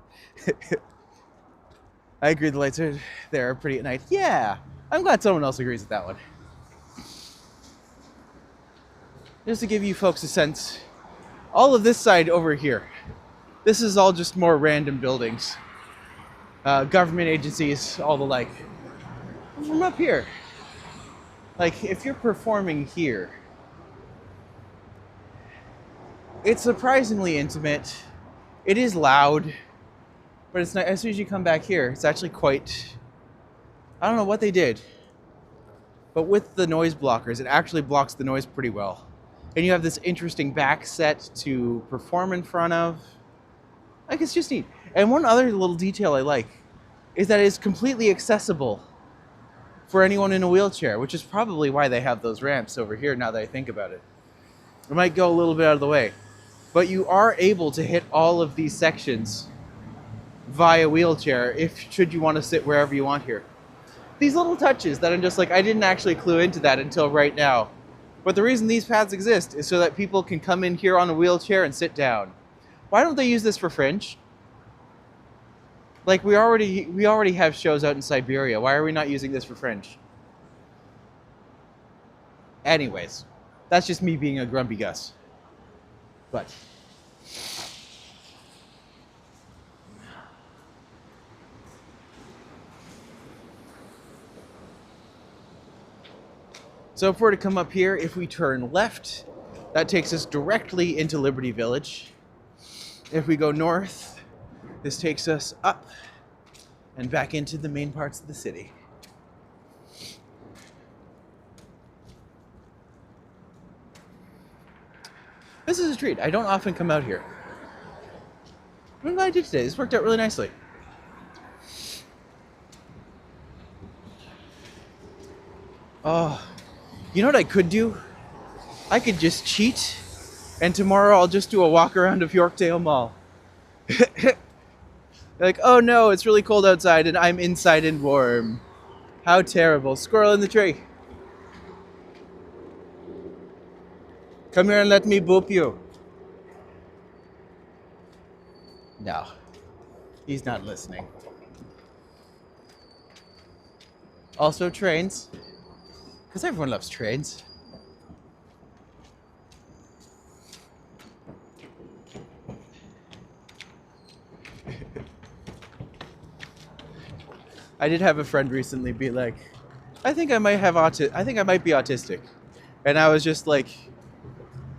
I agree the lights are there are pretty at night. Yeah, I'm glad someone else agrees with that one. Just to give you folks a sense, all of this side over here, this is all just more random buildings. Government agencies, all the like. From up here, like if you're performing here, it's surprisingly intimate. It is loud, but it's not. As soon as you come back here, it's actually quite. I don't know what they did, but with the noise blockers, it actually blocks the noise pretty well. And you have this interesting back set to perform in front of. Like, it's just neat. And one other little detail I like is that it's completely accessible for anyone in a wheelchair, which is probably why they have those ramps over here now that I think about it. It might go a little bit out of the way, but you are able to hit all of these sections via wheelchair should you want to sit wherever you want here. These little touches that I'm just like, I didn't actually clue into that until right now. But the reason these paths exist is so that people can come in here on a wheelchair and sit down. Why don't they use this for Fringe? Like, we already have shows out in Siberia. Why are we not using this for Fringe? Anyways, that's just me being a grumpy Gus. But so if we're to come up here, if we turn left, that takes us directly into Liberty Village. If we go north, this takes us up and back into the main parts of the city. This is a treat. I don't often come out here. I'm glad I did today. This worked out really nicely. Oh, you know what I could do? I could just cheat, and tomorrow I'll just do a walk around of Yorkdale Mall. Like, oh no, it's really cold outside and I'm inside and warm. How terrible. Squirrel in the tree. Come here and let me boop you. No, he's not listening. Also trains, because everyone loves trains. I did have a friend recently be like, I think I might be autistic. And I was just like,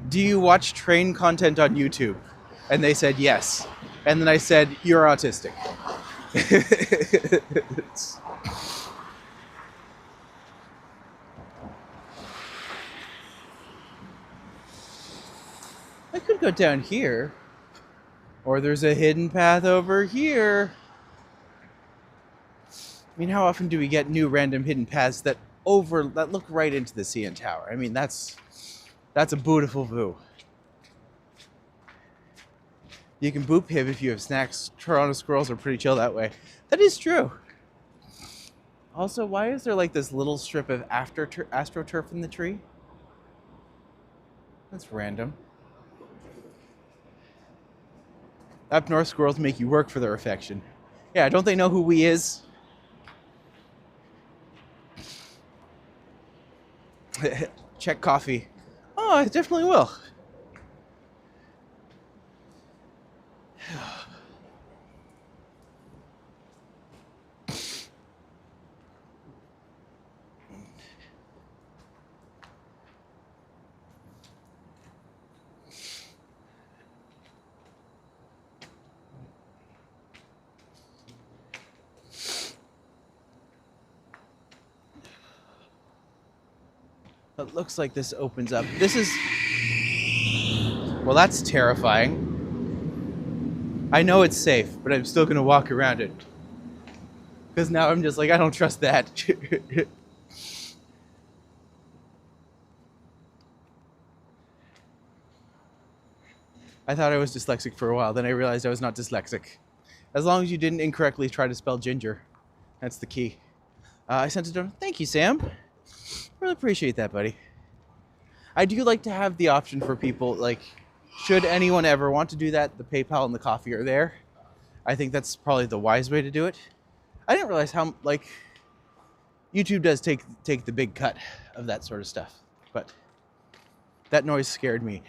do you watch train content on YouTube? And they said yes. And then I said, you're autistic. I could go down here. Or there's a hidden path over here. I mean, how often do we get new random hidden paths that look right into the CN Tower? I mean, that's a beautiful view. You can boop him if you have snacks. Toronto squirrels are pretty chill that way. That is true. Also, why is there like this little strip of astroturf in the tree? That's random. Up north, squirrels make you work for their affection. Yeah, don't they know who we is? Check coffee. Oh, I definitely will. It looks like this opens up. This is... Well, that's terrifying. I know it's safe, but I'm still going to walk around it. Because now I'm just like, I don't trust that. I thought I was dyslexic for a while, then I realized I was not dyslexic. As long as you didn't incorrectly try to spell ginger. That's the key. I sent it to... Thank you, Sam. Really appreciate that, buddy. I do like to have the option for people, like, should anyone ever want to do that, the PayPal and the coffee are there. I think that's probably the wise way to do it. I didn't realize how, like, YouTube does take the big cut of that sort of stuff. But that noise scared me.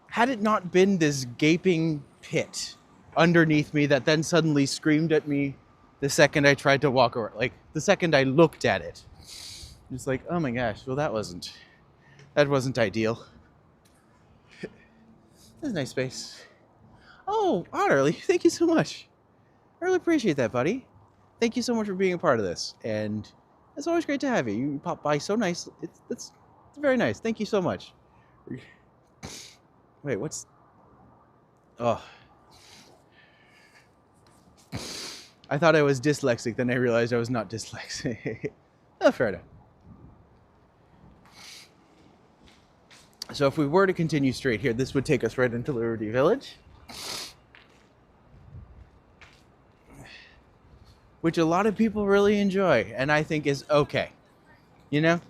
Had it not been this gaping pit underneath me that then suddenly screamed at me the second I tried to walk over, like the second I looked at it. Just like, oh my gosh, well that wasn't ideal. That's a nice space. Oh, Otterly, thank you so much. I really appreciate that, buddy. Thank you so much for being a part of this. And it's always great to have you. You pop by so nice. It's very nice. Thank you so much. Wait, what's... Oh. I thought I was dyslexic, then I realized I was not dyslexic. Oh, fair enough. So if we were to continue straight here, this would take us right into Liberty Village. Which a lot of people really enjoy, and I think is okay. You know?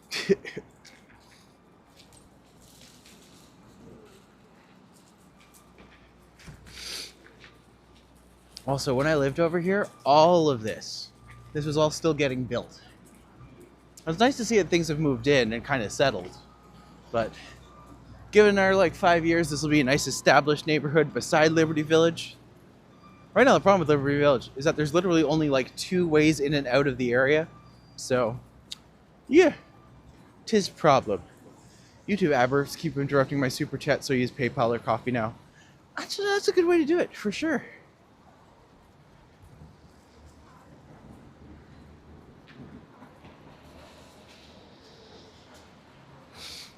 Also, when I lived over here, all of this was all still getting built. It was nice to see that things have moved in and kind of settled. But given our, 5 years, this will be a nice established neighborhood beside Liberty Village. Right now, the problem with Liberty Village is that there's literally only, 2 ways in and out of the area. So, yeah, 'tis problem. YouTube abbers keep interrupting my super chat, so I use PayPal or coffee now. That's a good way to do it, for sure.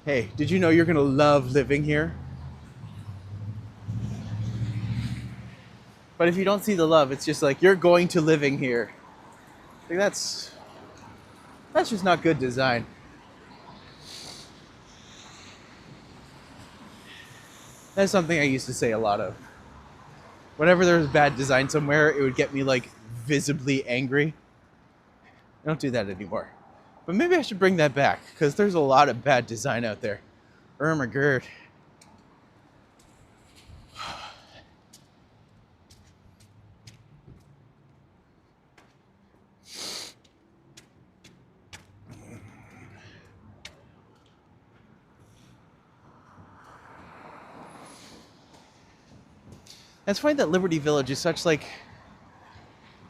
Hey, did you know you're gonna love living here? But if you don't see the love, it's just like, you're going to living here. Like that's just not good design. That's something I used to say a lot of. Whenever there was bad design somewhere, it would get me visibly angry. I don't do that anymore. But maybe I should bring that back, because there's a lot of bad design out there. Irma Gerd. It's funny that Liberty Village is such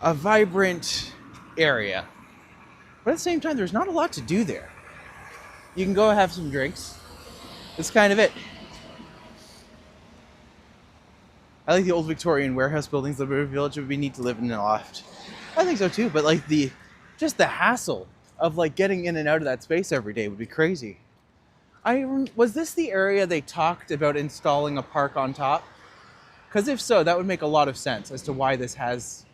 a vibrant area. But at the same time, there's not a lot to do there. You can go have some drinks. That's kind of it. I like the old Victorian warehouse buildings of Liberty Village. It would be neat to live in a loft. I think so too, but just the hassle of getting in and out of that space every day would be crazy. Was this the area they talked about installing a park on top? Because if so, that would make a lot of sense as to why this has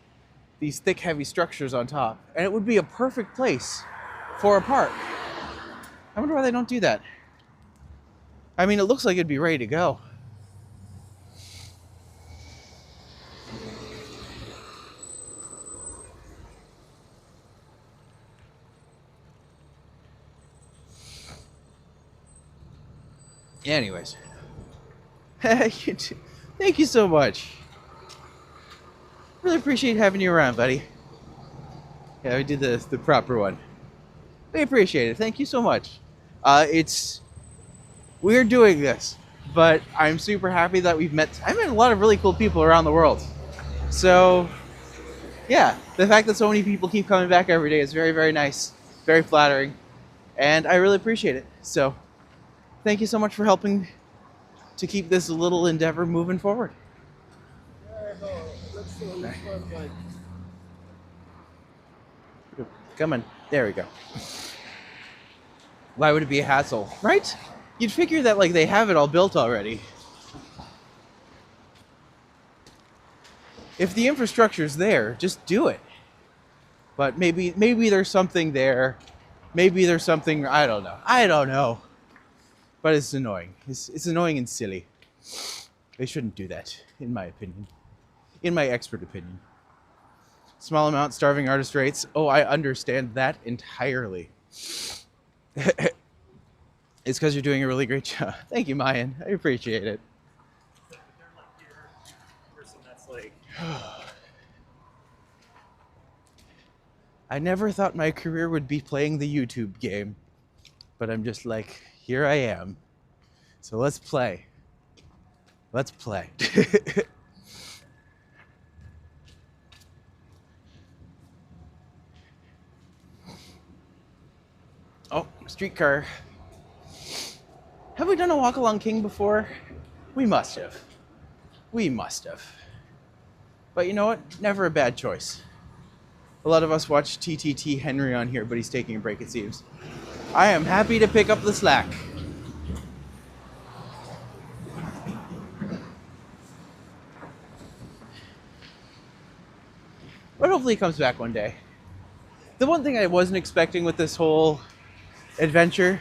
these thick, heavy structures on top. And it would be a perfect place for a park. I wonder why they don't do that. I mean, it looks like it'd be ready to go. Anyways. Thank you so much. Really appreciate having you around, buddy. Yeah, we did the proper one. We appreciate it. Thank you so much. We're doing this, but I'm super happy that I've met a lot of really cool people around the world. So, yeah, the fact that so many people keep coming back every day is very, very nice, very flattering, and I really appreciate it. So, thank you so much for helping to keep this little endeavor moving forward. Come on. There we go. Why would it be a hassle, right? You'd figure that like they have it all built already. If the infrastructure's there, just do it. But maybe there's something there. Maybe there's something, I don't know. I don't know. But it's annoying. It's annoying and silly. They shouldn't do that, in my opinion. In my expert opinion. Small amount, starving artist rates. Oh, I understand that entirely. It's because you're doing a really great job. Thank you, Mayan. I appreciate it. They're like your person that's like. I never thought my career would be playing the YouTube game. But I'm just like, here I am. So let's play. Let's play. Oh, streetcar. Have we done a walk along King before? We must have. We must have. But you know what? Never a bad choice. A lot of us watch TTT Henry on here, but he's taking a break, it seems. I am happy to pick up the slack. But hopefully he comes back one day. The one thing I wasn't expecting with this whole adventure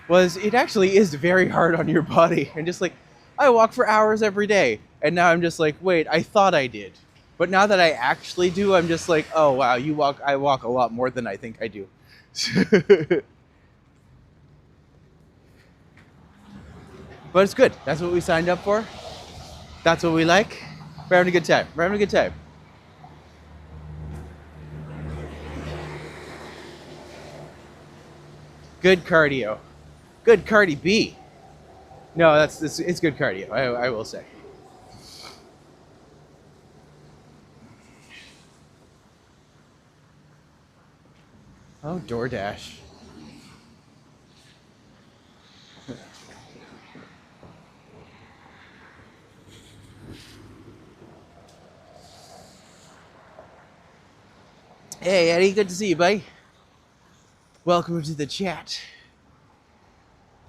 was it actually is very hard on your body. And just like, I walk for hours every day. And now I'm just like, wait, I thought I did. But now that I actually do, I'm just like, oh wow, I walk a lot more than I think I do. But it's good. That's what we signed up for. That's what we like. We're having a good time. We're having a good time. Good cardio. Good Cardi B. No, it's good cardio, I will say. Oh, DoorDash. Hey, Eddie, good to see you, buddy. Welcome to the chat.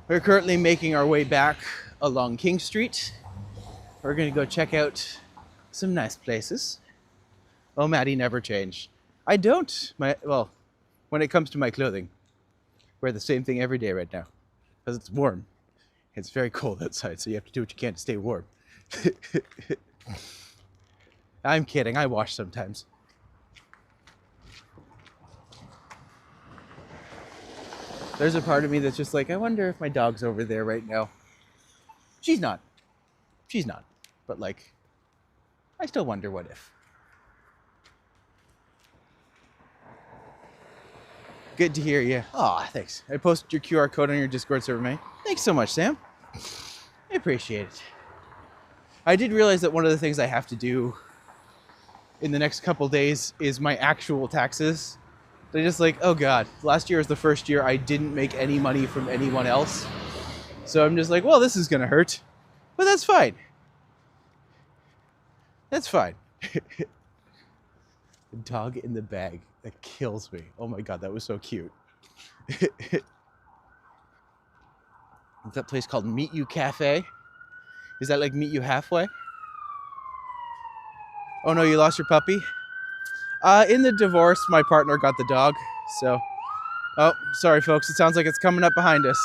We're currently making our way back along King Street. We're gonna go check out some nice places. Oh, Maddie never changed. I don't. Well, when it comes to my clothing, wear the same thing every day right now because it's warm. It's very cold outside, so you have to do what you can to stay warm. I'm kidding. I wash sometimes. There's a part of me that's just like, I wonder if my dog's over there right now. She's not. She's not. But like, I still wonder what if. Good to hear you. Aw, thanks. I posted your QR code on your Discord server, mate. Thanks so much, Sam. I appreciate it. I did realize that one of the things I have to do in the next couple days is my actual taxes. They're just like, oh God, last year was the first year I didn't make any money from anyone else. So I'm just like, well, this is gonna hurt, but that's fine. That's fine. The dog in the bag, that kills me. Oh my God, that was so cute. Is that place called Meet You Cafe? Is that like Meet You Halfway? Oh no, you lost your puppy? In the divorce, my partner got the dog, so... Oh, sorry folks, it sounds like it's coming up behind us.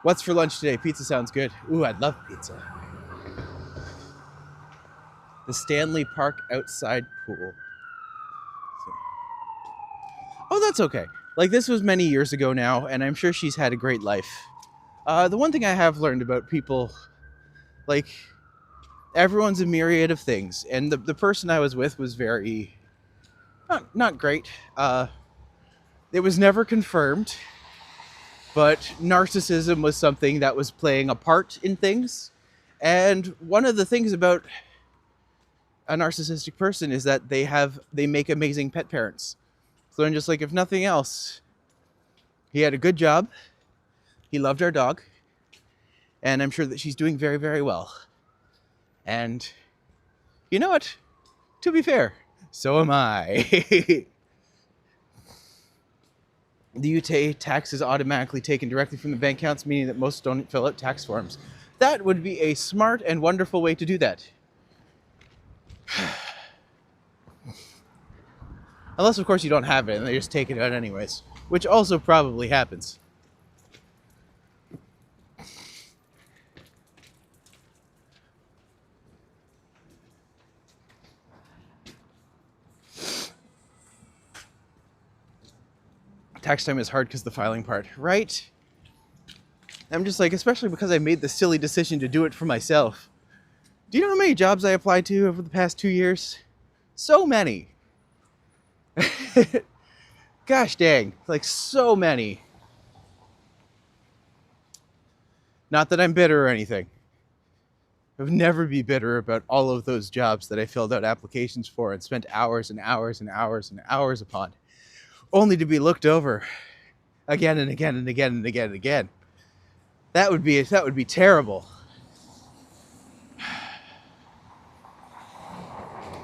What's for lunch today? Pizza sounds good. Ooh, I'd love pizza. The Stanley Park outside pool. Oh, that's okay. Like, this was many years ago now, and I'm sure she's had a great life. The one thing I have learned about people, like, everyone's a myriad of things, and the person I was with was very, not great. It was never confirmed, but narcissism was something that was playing a part in things. And one of the things about a narcissistic person is that they make amazing pet parents. So I'm just like, if nothing else, he had a good job. He loved our dog. And I'm sure that she's doing very, very well. And you know what? To be fair, so am I. The UTA tax is automatically taken directly from the bank accounts, meaning that most don't fill out tax forms. That would be a smart and wonderful way to do that. Unless, of course, you don't have it and they just take it out anyways, which also probably happens. Tax time is hard because the filing part, right? I'm just like, especially because I made the silly decision to do it for myself. Do you know how many jobs I applied to over the past 2 years? So many. Gosh dang, like so many. Not that I'm bitter or anything. I would never be bitter about all of those jobs that I filled out applications for and spent hours and hours and hours and hours upon, only to be looked over again and again and again and again and again. That would be terrible.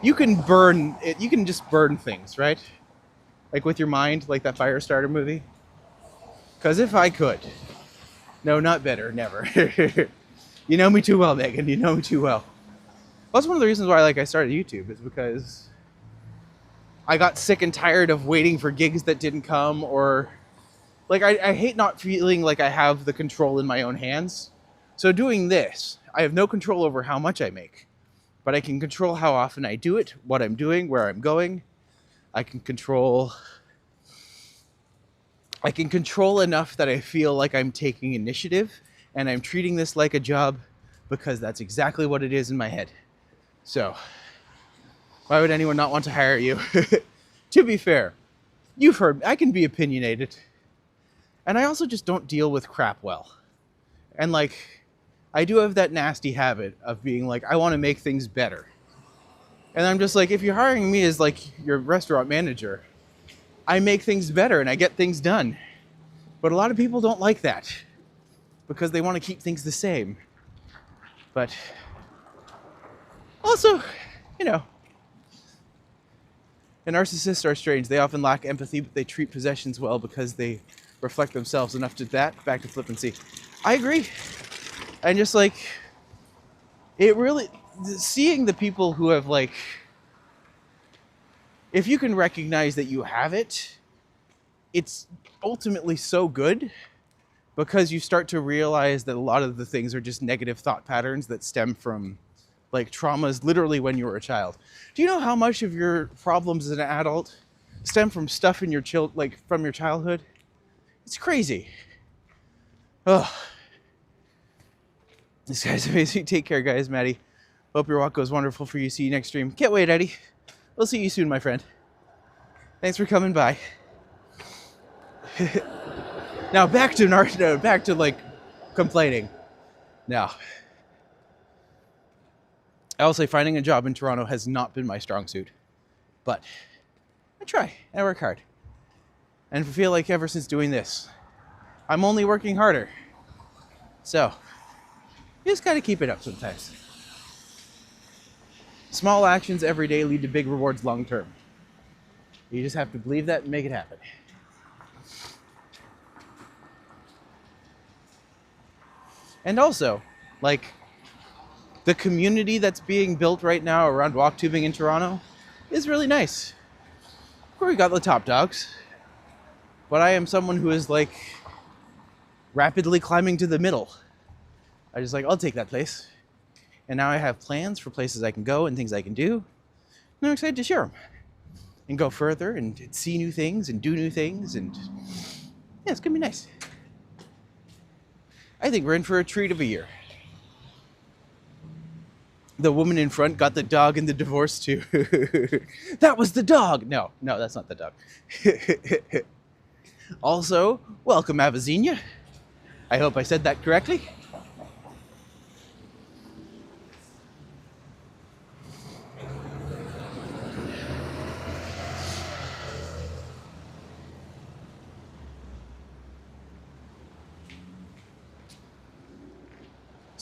You can burn it. You can just burn things, right? Like with your mind, like that Firestarter movie. Because if I could, no, not better, never. You know me too well, Megan. You know me too well. That's one of the reasons why I started YouTube, is because I got sick and tired of waiting for gigs that didn't come, or I hate not feeling like I have the control in my own hands. So doing this, I have no control over how much I make, but I can control how often I do it, what I'm doing, where I'm going. I can control enough that I feel like I'm taking initiative and I'm treating this like a job, because that's exactly what it is in my head. So why would anyone not want to hire you? To be fair, you've heard me. I can be opinionated. And I also just don't deal with crap well. And I do have that nasty habit of being like, I want to make things better. And I'm just like, if you're hiring me as your restaurant manager, I make things better and I get things done. But a lot of people don't like that because they want to keep things the same. But also, the narcissists are strange. They often lack empathy, but they treat possessions well because they reflect themselves enough to that. Back to flippancy. I agree. And just it really, seeing the people who have if you can recognize that you have it, it's ultimately so good, because you start to realize that a lot of the things are just negative thought patterns that stem from traumas literally when you were a child. Do you know how much of your problems as an adult stem from stuff in your from your childhood? It's crazy. Oh, this guy's amazing. Take care, guys. Matti, hope your walk goes wonderful for you. See you next stream. Can't wait, Eddie. We'll see you soon, my friend. Thanks for coming by. Now back to complaining. Now, I'll say finding a job in Toronto has not been my strong suit, but I try. I work hard. And I feel like ever since doing this, I'm only working harder. So, you just gotta keep it up sometimes. Small actions every day lead to big rewards long term. You just have to believe that and make it happen. And also, the community that's being built right now around walk tubing in Toronto is really nice. We got the top dogs, but I am someone who is rapidly climbing to the middle. I just I'll take that place. And now I have plans for places I can go and things I can do. And I'm excited to share them and go further and see new things and do new things. And yeah, it's gonna be nice. I think we're in for a treat of a year. The woman in front got the dog in the divorce too. That was the dog. No, that's not the dog. Also, welcome Avazinia. I hope I said that correctly.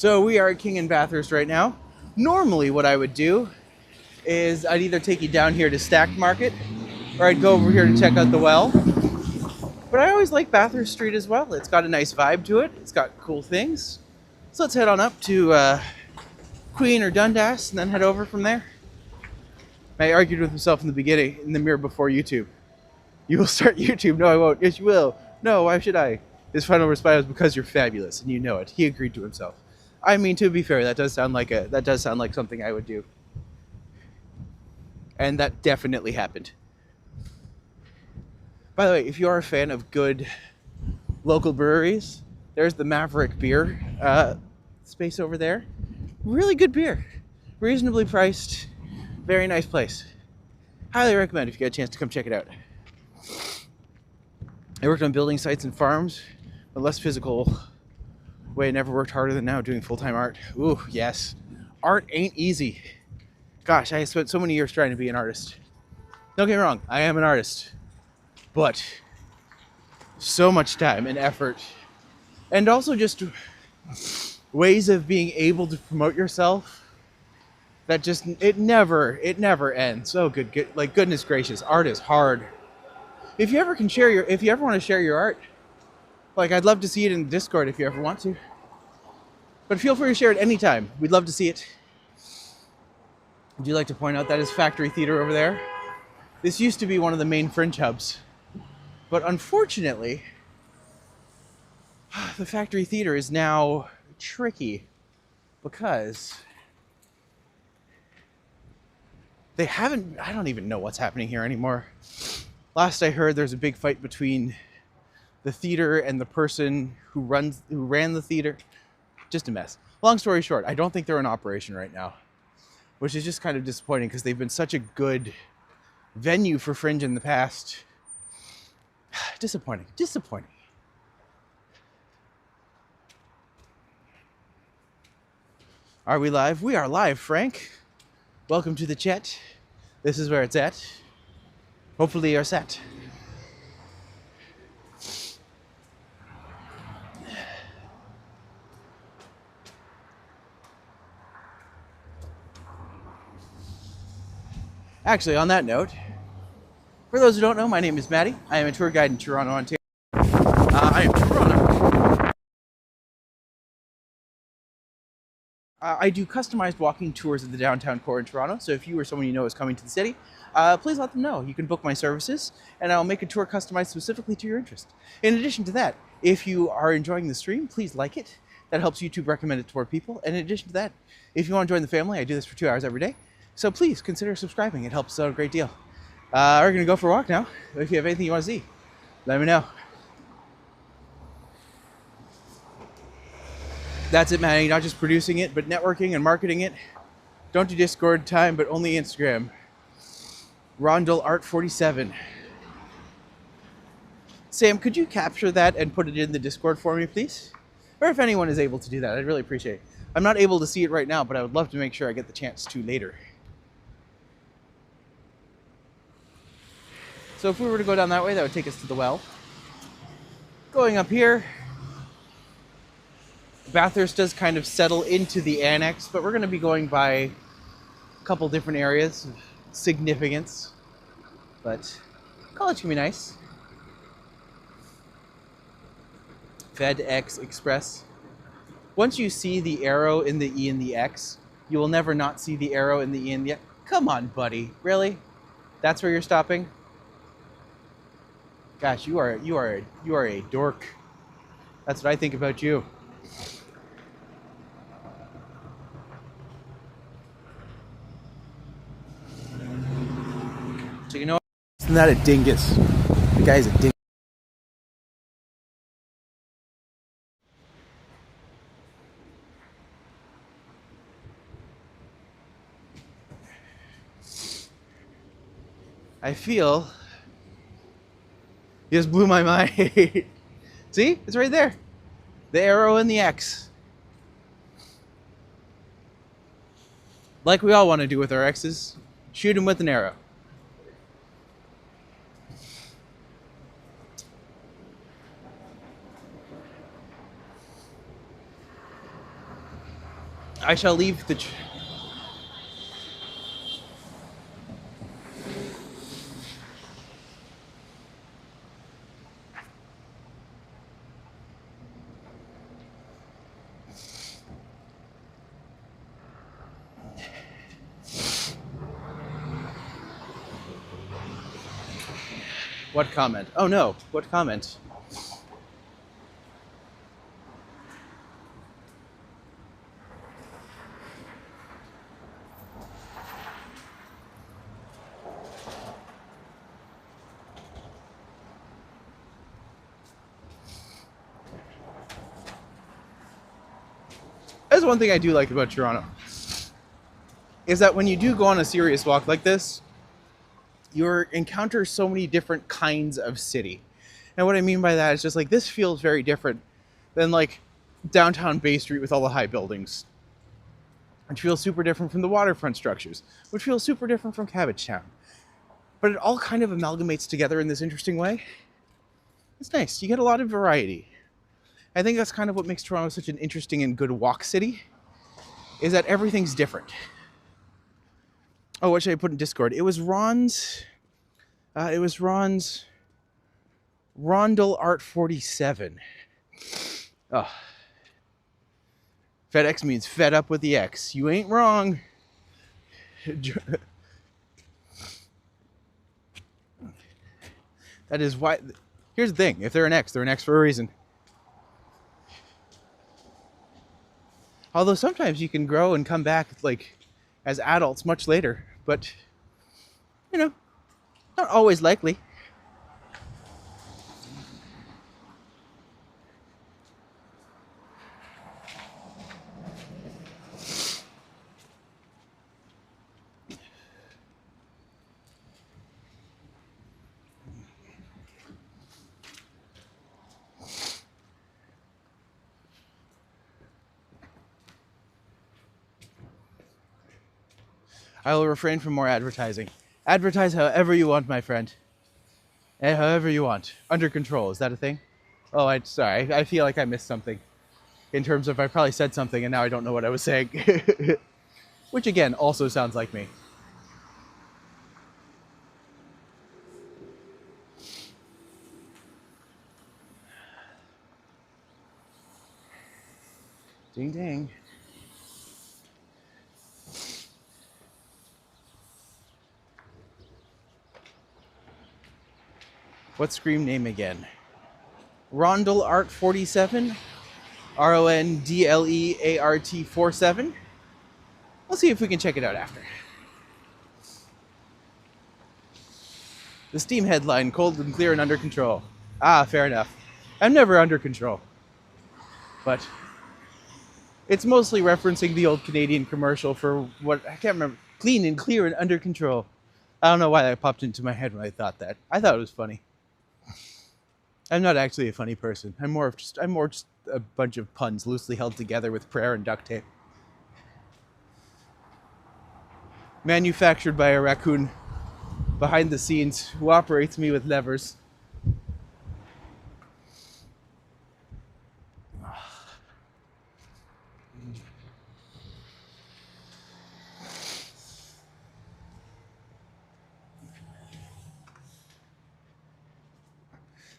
So we are at King and Bathurst right now. Normally what I would do is I'd either take you down here to Stack Market or I'd go over here to check out the well. But I always like Bathurst Street as well. It's got a nice vibe to it. It's got cool things. So let's head on up to Queen or Dundas and then head over from there. I argued with myself in the beginning, in the mirror before YouTube. You will start YouTube. No, I won't. Yes, you will. No, why should I? His final response was because you're fabulous and you know it. He agreed to himself. I mean, to be fair, that does sound like something I would do. And that definitely happened. By the way, if you are a fan of good local breweries, there's the Maverick beer space over there. Really good beer. Reasonably priced. Very nice place. Highly recommend if you get a chance to come check it out. I worked on building sites and farms, but less physical way. I never worked harder than now doing full-time art. Ooh, yes. Art ain't easy. Gosh, I spent so many years trying to be an artist. Don't get me wrong, I am an artist. But so much time and effort. And also just ways of being able to promote yourself that just, it never ends. Oh, good, like goodness gracious, art is hard. If you ever want to share your art, like I'd love to see it in Discord if you ever want to. But feel free to share it anytime. We'd love to see it. Would you like to point out that is Factory Theater over there? This used to be one of the main fringe hubs. But unfortunately, the Factory Theater is now tricky because I don't even know what's happening here anymore. Last I heard, there's a big fight between the theater and the person who ran the theater. Just a mess. Long story short, I don't think they're in operation right now, which is just kind of disappointing because they've been such a good venue for fringe in the past. Disappointing. Are we live? We are live, Frank. Welcome to the chat. This is where it's at. Hopefully you're set. Actually, on that note, for those who don't know, my name is Matti. I am a tour guide in TOURonno, Ontario. I am TOURonno. I do customized walking tours of the downtown core in Toronto, so if you or someone you know is coming to the city, please let them know. You can book my services, and I'll make a tour customized specifically to your interest. In addition to that, if you are enjoying the stream, please like it. That helps YouTube recommend it to more people. And in addition to that, if you want to join the family, I do this for 2 hours every day. So please consider subscribing. It helps out a great deal. We're going to go for a walk now. If you have anything you want to see, let me know. That's it, man. Not just producing it, but networking and marketing it. Don't do Discord time, but only Instagram. Rondel Art 47. Sam, could you capture that and put it in the Discord for me, please? Or if anyone is able to do that, I'd really appreciate it. I'm not able to see it right now, but I would love to make sure I get the chance to later. So if we were to go down that way, that would take us to the well. Going up here, Bathurst does kind of settle into the annex, but we're going to be going by a couple different areas of significance. But college can be nice. FedEx Express. Once you see the arrow in the E and the X, you will never not see the arrow in the E and the X. Come on, buddy. Really? That's where you're stopping? Gosh, you are a dork. That's what I think about you. So you know what? Isn't that a dingus? The guy's a dingus. I feel you just blew my mind. See? It's right there. The arrow and the X. Like we all want to do with our X's. Shoot him with an arrow. I shall leave the... What comment? Oh no, what comment? That's one thing I do like about Toronto, is that when you do go on a serious walk like this, you encounter so many different kinds of city. And what I mean by that is just like, this feels very different than like downtown Bay Street with all the high buildings, which feels super different from the waterfront structures, which feels super different from Cabbagetown. But it all kind of amalgamates together in this interesting way. It's nice. You get a lot of variety. I think that's kind of what makes Toronto such an interesting and good walk city, is that everything's different. Oh, what should I put in Discord? It was Ron's Rondel Art 47. Oh. FedEx means fed up with the X. You ain't wrong. That is why... Here's the thing. If they're an X for a reason. Although sometimes you can grow and come back like as adults much later. But, you know, not always likely. I will refrain from more advertising. Advertise however you want, my friend. And however you want. Under control, is that a thing? Oh, sorry, I feel like I missed something. In terms of I probably said something and now I don't know what I was saying. Which again, also sounds like me. Ding ding. What's Scream name again? Rondel Art 47? RONDLEART 47? We'll see if we can check it out after. The Steam headline, cold and clear and under control. Ah, fair enough. I'm never under control. But it's mostly referencing the old Canadian commercial for what, I can't remember, clean and clear and under control. I don't know why that popped into my head when I thought that. I thought it was funny. I'm not actually a funny person. I'm more just a bunch of puns loosely held together with prayer and duct tape. Manufactured by a raccoon behind the scenes who operates me with levers.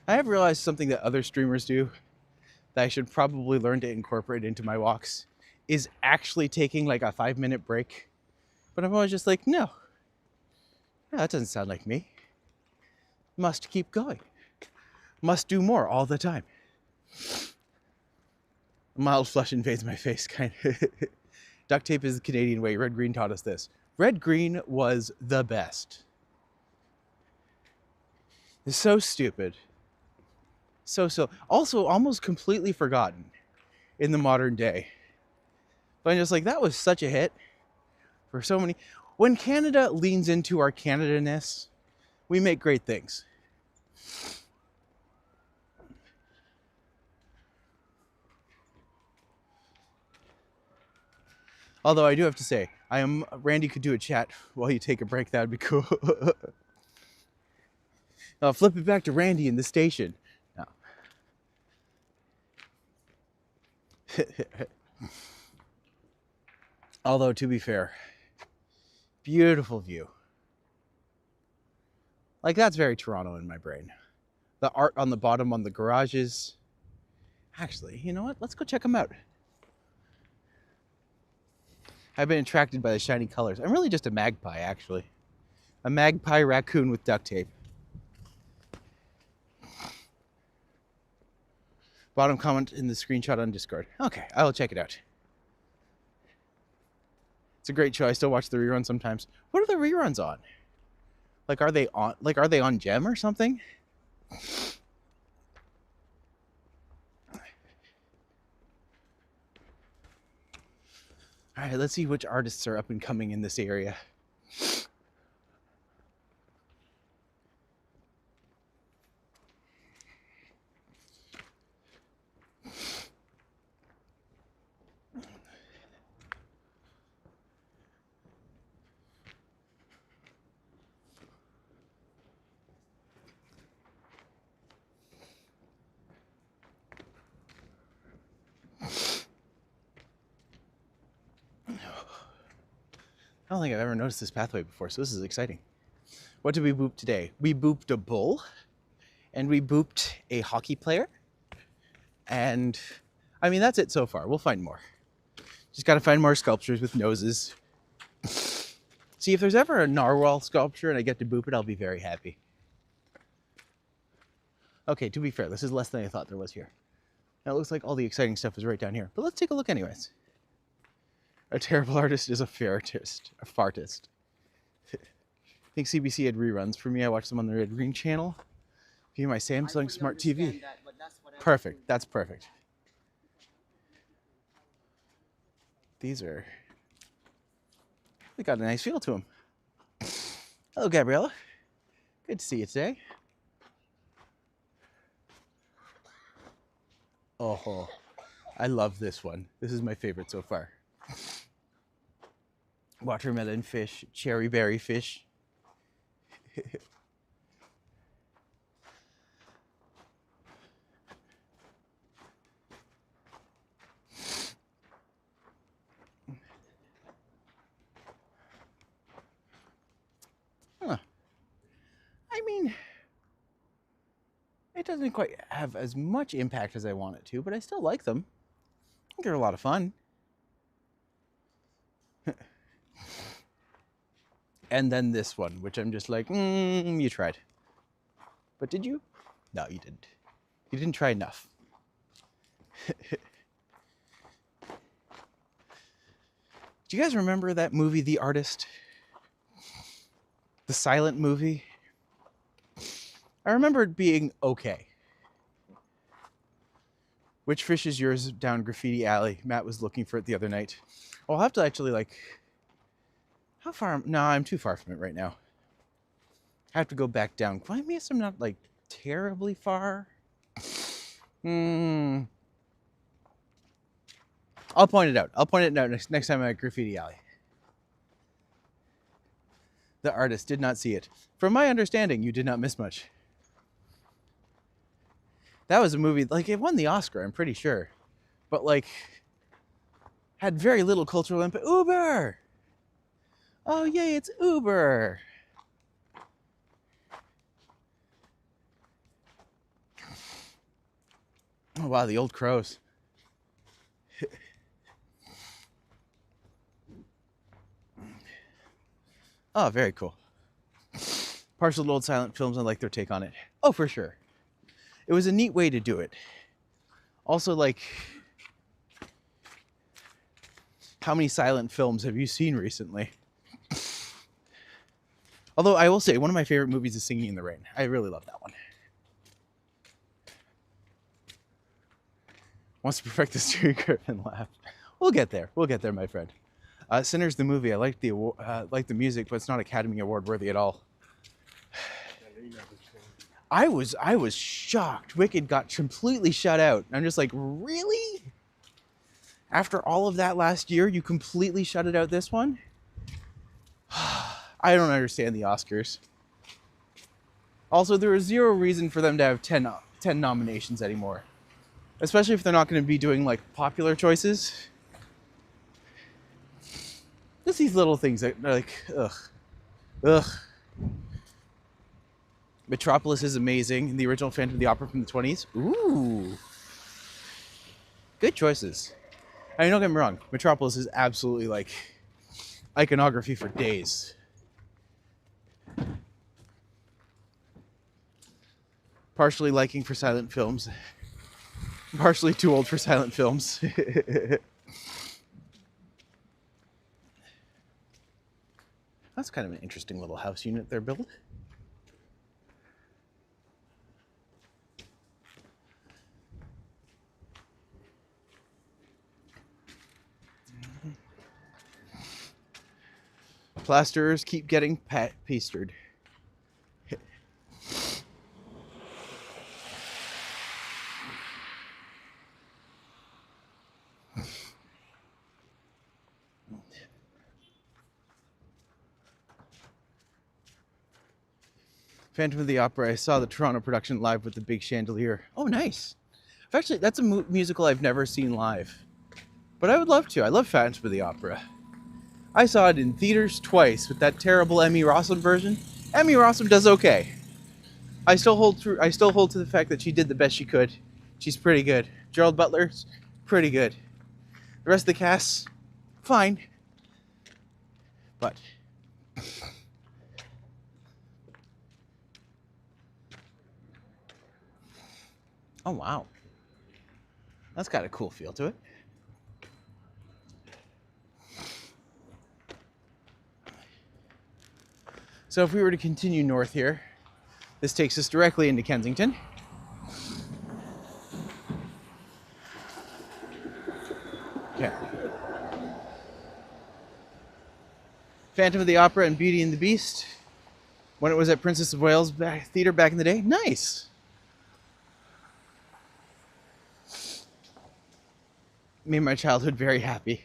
I have realized something that other streamers do that I should probably learn to incorporate into my walks is actually taking like a 5-minute break. But I'm always just like, no, that doesn't sound like me. Must keep going. Must do more all the time. A mild flush invades my face, kind of. Duct tape is the Canadian way. Red Green taught us this. Red Green was the best. It's so stupid. So also almost completely forgotten in the modern day. But I'm just like, that was such a hit for so many. When Canada leans into our Canada-ness, we make great things. Although I do have to say, Randy could do a chat while you take a break. That would be cool. I'll flip it back to Randy in the station. No. Although, to be fair, beautiful view. Like, that's very Toronto in my brain. The art on the bottom on the garages. Actually, you know what? Let's go check them out. I've been attracted by the shiny colors. I'm really just a magpie, actually. A magpie raccoon with duct tape. Bottom comment in the screenshot on Discord. Okay, I will check it out. It's a great show. I still watch the reruns sometimes. What are the reruns on? Like, are they on Gem or something? All right, let's see which artists are up and coming in this area. I don't think I've ever noticed this pathway before, so this is exciting. What did we boop today? We booped a bull, and we booped a hockey player, and I mean, that's it so far. We'll find more. Just got to find more sculptures with noses. See, if there's ever a narwhal sculpture and I get to boop it, I'll be very happy. Okay, to be fair, this is less than I thought there was here. Now it looks like all the exciting stuff is right down here, but let's take a look anyways. A terrible artist is a fartist. A fartist. I think CBC had reruns. For me, I watched them on the Red Green channel via my Samsung Smart TV. Perfect. That's perfect. These are... They got a nice feel to them. Hello, Gabriella. Good to see you today. Oh, I love this one. This is my favorite so far. Watermelon fish, cherry berry fish. Huh. I mean, it doesn't quite have as much impact as I want it to, but I still like them. I think they're a lot of fun. And then this one, which I'm just like, you tried. But did you? No, you didn't. You didn't try enough. Do you guys remember that movie, The Artist? The silent movie? I remember it being okay. Which fish is yours down Graffiti Alley? Matt was looking for it the other night. I'll have to actually, like... How far? No, I'm too far from it right now. I have to go back down. I guess I'm not, like, terribly far. I'll point it out. I'll point it out next time I'm at Graffiti Alley. The artist did not see it. From my understanding, you did not miss much. That was a movie, like, it won the Oscar, I'm pretty sure. But, like, had very little cultural impact. Uber! Oh, yay, it's Uber! Oh, wow, the old crows. Oh, very cool. Partial to old silent films, I like their take on it. Oh, for sure. It was a neat way to do it. Also, like, how many silent films have you seen recently? Although I will say, one of my favorite movies is Singing in the Rain. I really love that one. Wants to perfect the Stewie Griffin laugh. We'll get there. We'll get there, my friend. Sinners the movie. I like the music, but it's not Academy Award worthy at all. I was shocked. Wicked got completely shut out. I'm just like, really? After all of that last year, you completely shut it out this one? I don't understand the Oscars. Also, there is zero reason for them to have 10 nominations anymore. Especially if they're not going to be doing, like, popular choices. Just these little things that are like, ugh. Ugh. Metropolis is amazing. The original Phantom of the Opera from the 20s. Ooh. Good choices. I mean, don't get me wrong. Metropolis is absolutely like iconography for days. Partially liking for silent films. Partially too old for silent films. That's kind of an interesting little house unit they're building. Plasterers keep getting pastered. Phantom of the Opera. I saw the Toronto production live with the big chandelier. Oh, nice. Actually, that's a musical I've never seen live. But I would love to. I love Phantom of the Opera. I saw it in theaters twice with that terrible Emmy Rossum version. Emmy Rossum does okay. I still hold to the fact that she did the best she could. She's pretty good. Gerald Butler's pretty good. The rest of the cast, fine. But oh, wow. That's got a cool feel to it. So if we were to continue north here, this takes us directly into Kensington. Okay. Phantom of the Opera and Beauty and the Beast. When it was at Princess of Wales Theatre back in the day. Nice. Made my childhood very happy.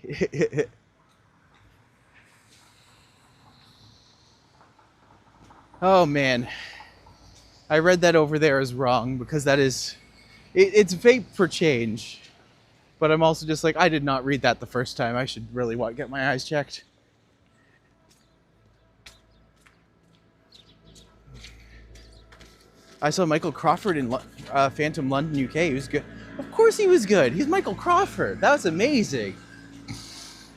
Oh man, I read that over there as wrong because that is, it's vape for change. But I'm also just like, I did not read that the first time. I should really get my eyes checked. I saw Michael Crawford in Phantom London, UK. He was good. Of course he was good. He's Michael Crawford. That was amazing.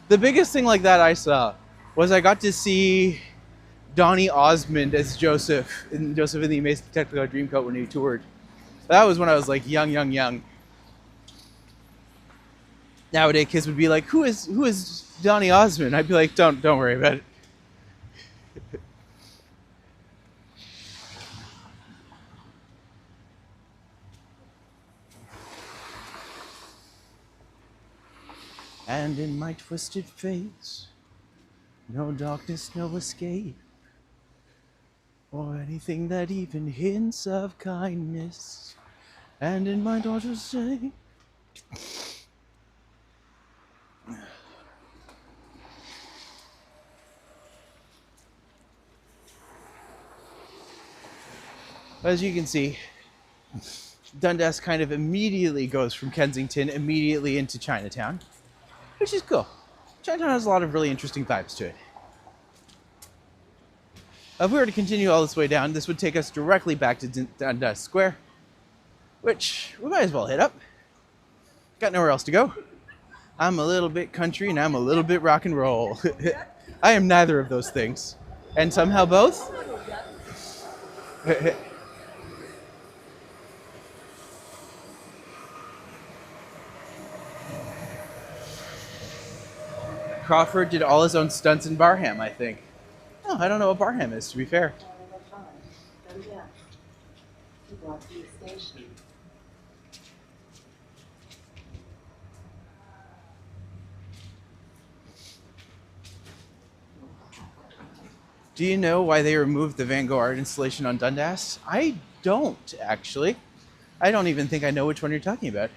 The biggest thing like that I saw was I got to see Donny Osmond as Joseph in the Amazing Technicolor Dreamcoat when he toured. That was when I was like young. Nowadays kids would be like, who is Donny Osmond? I'd be like, don't worry about it. And in my twisted face, no darkness, no escape, or anything that even hints of kindness. And in my daughter's say, as you can see, Dundas kind of immediately goes from Kensington immediately into Chinatown, which is cool. Chinatown has a lot of really interesting vibes to it. If we were to continue all this way down, this would take us directly back to Dundas Square, which we might as well hit up. Got nowhere else to go. I'm a little bit country and I'm a little bit rock and roll. I am neither of those things. And somehow both. Crawford did all his own stunts in Barham, I think. Oh, I don't know what Barham is, to be fair. Do you know why they removed the Van Gogh art installation on Dundas? I don't, actually. I don't even think I know which one you're talking about.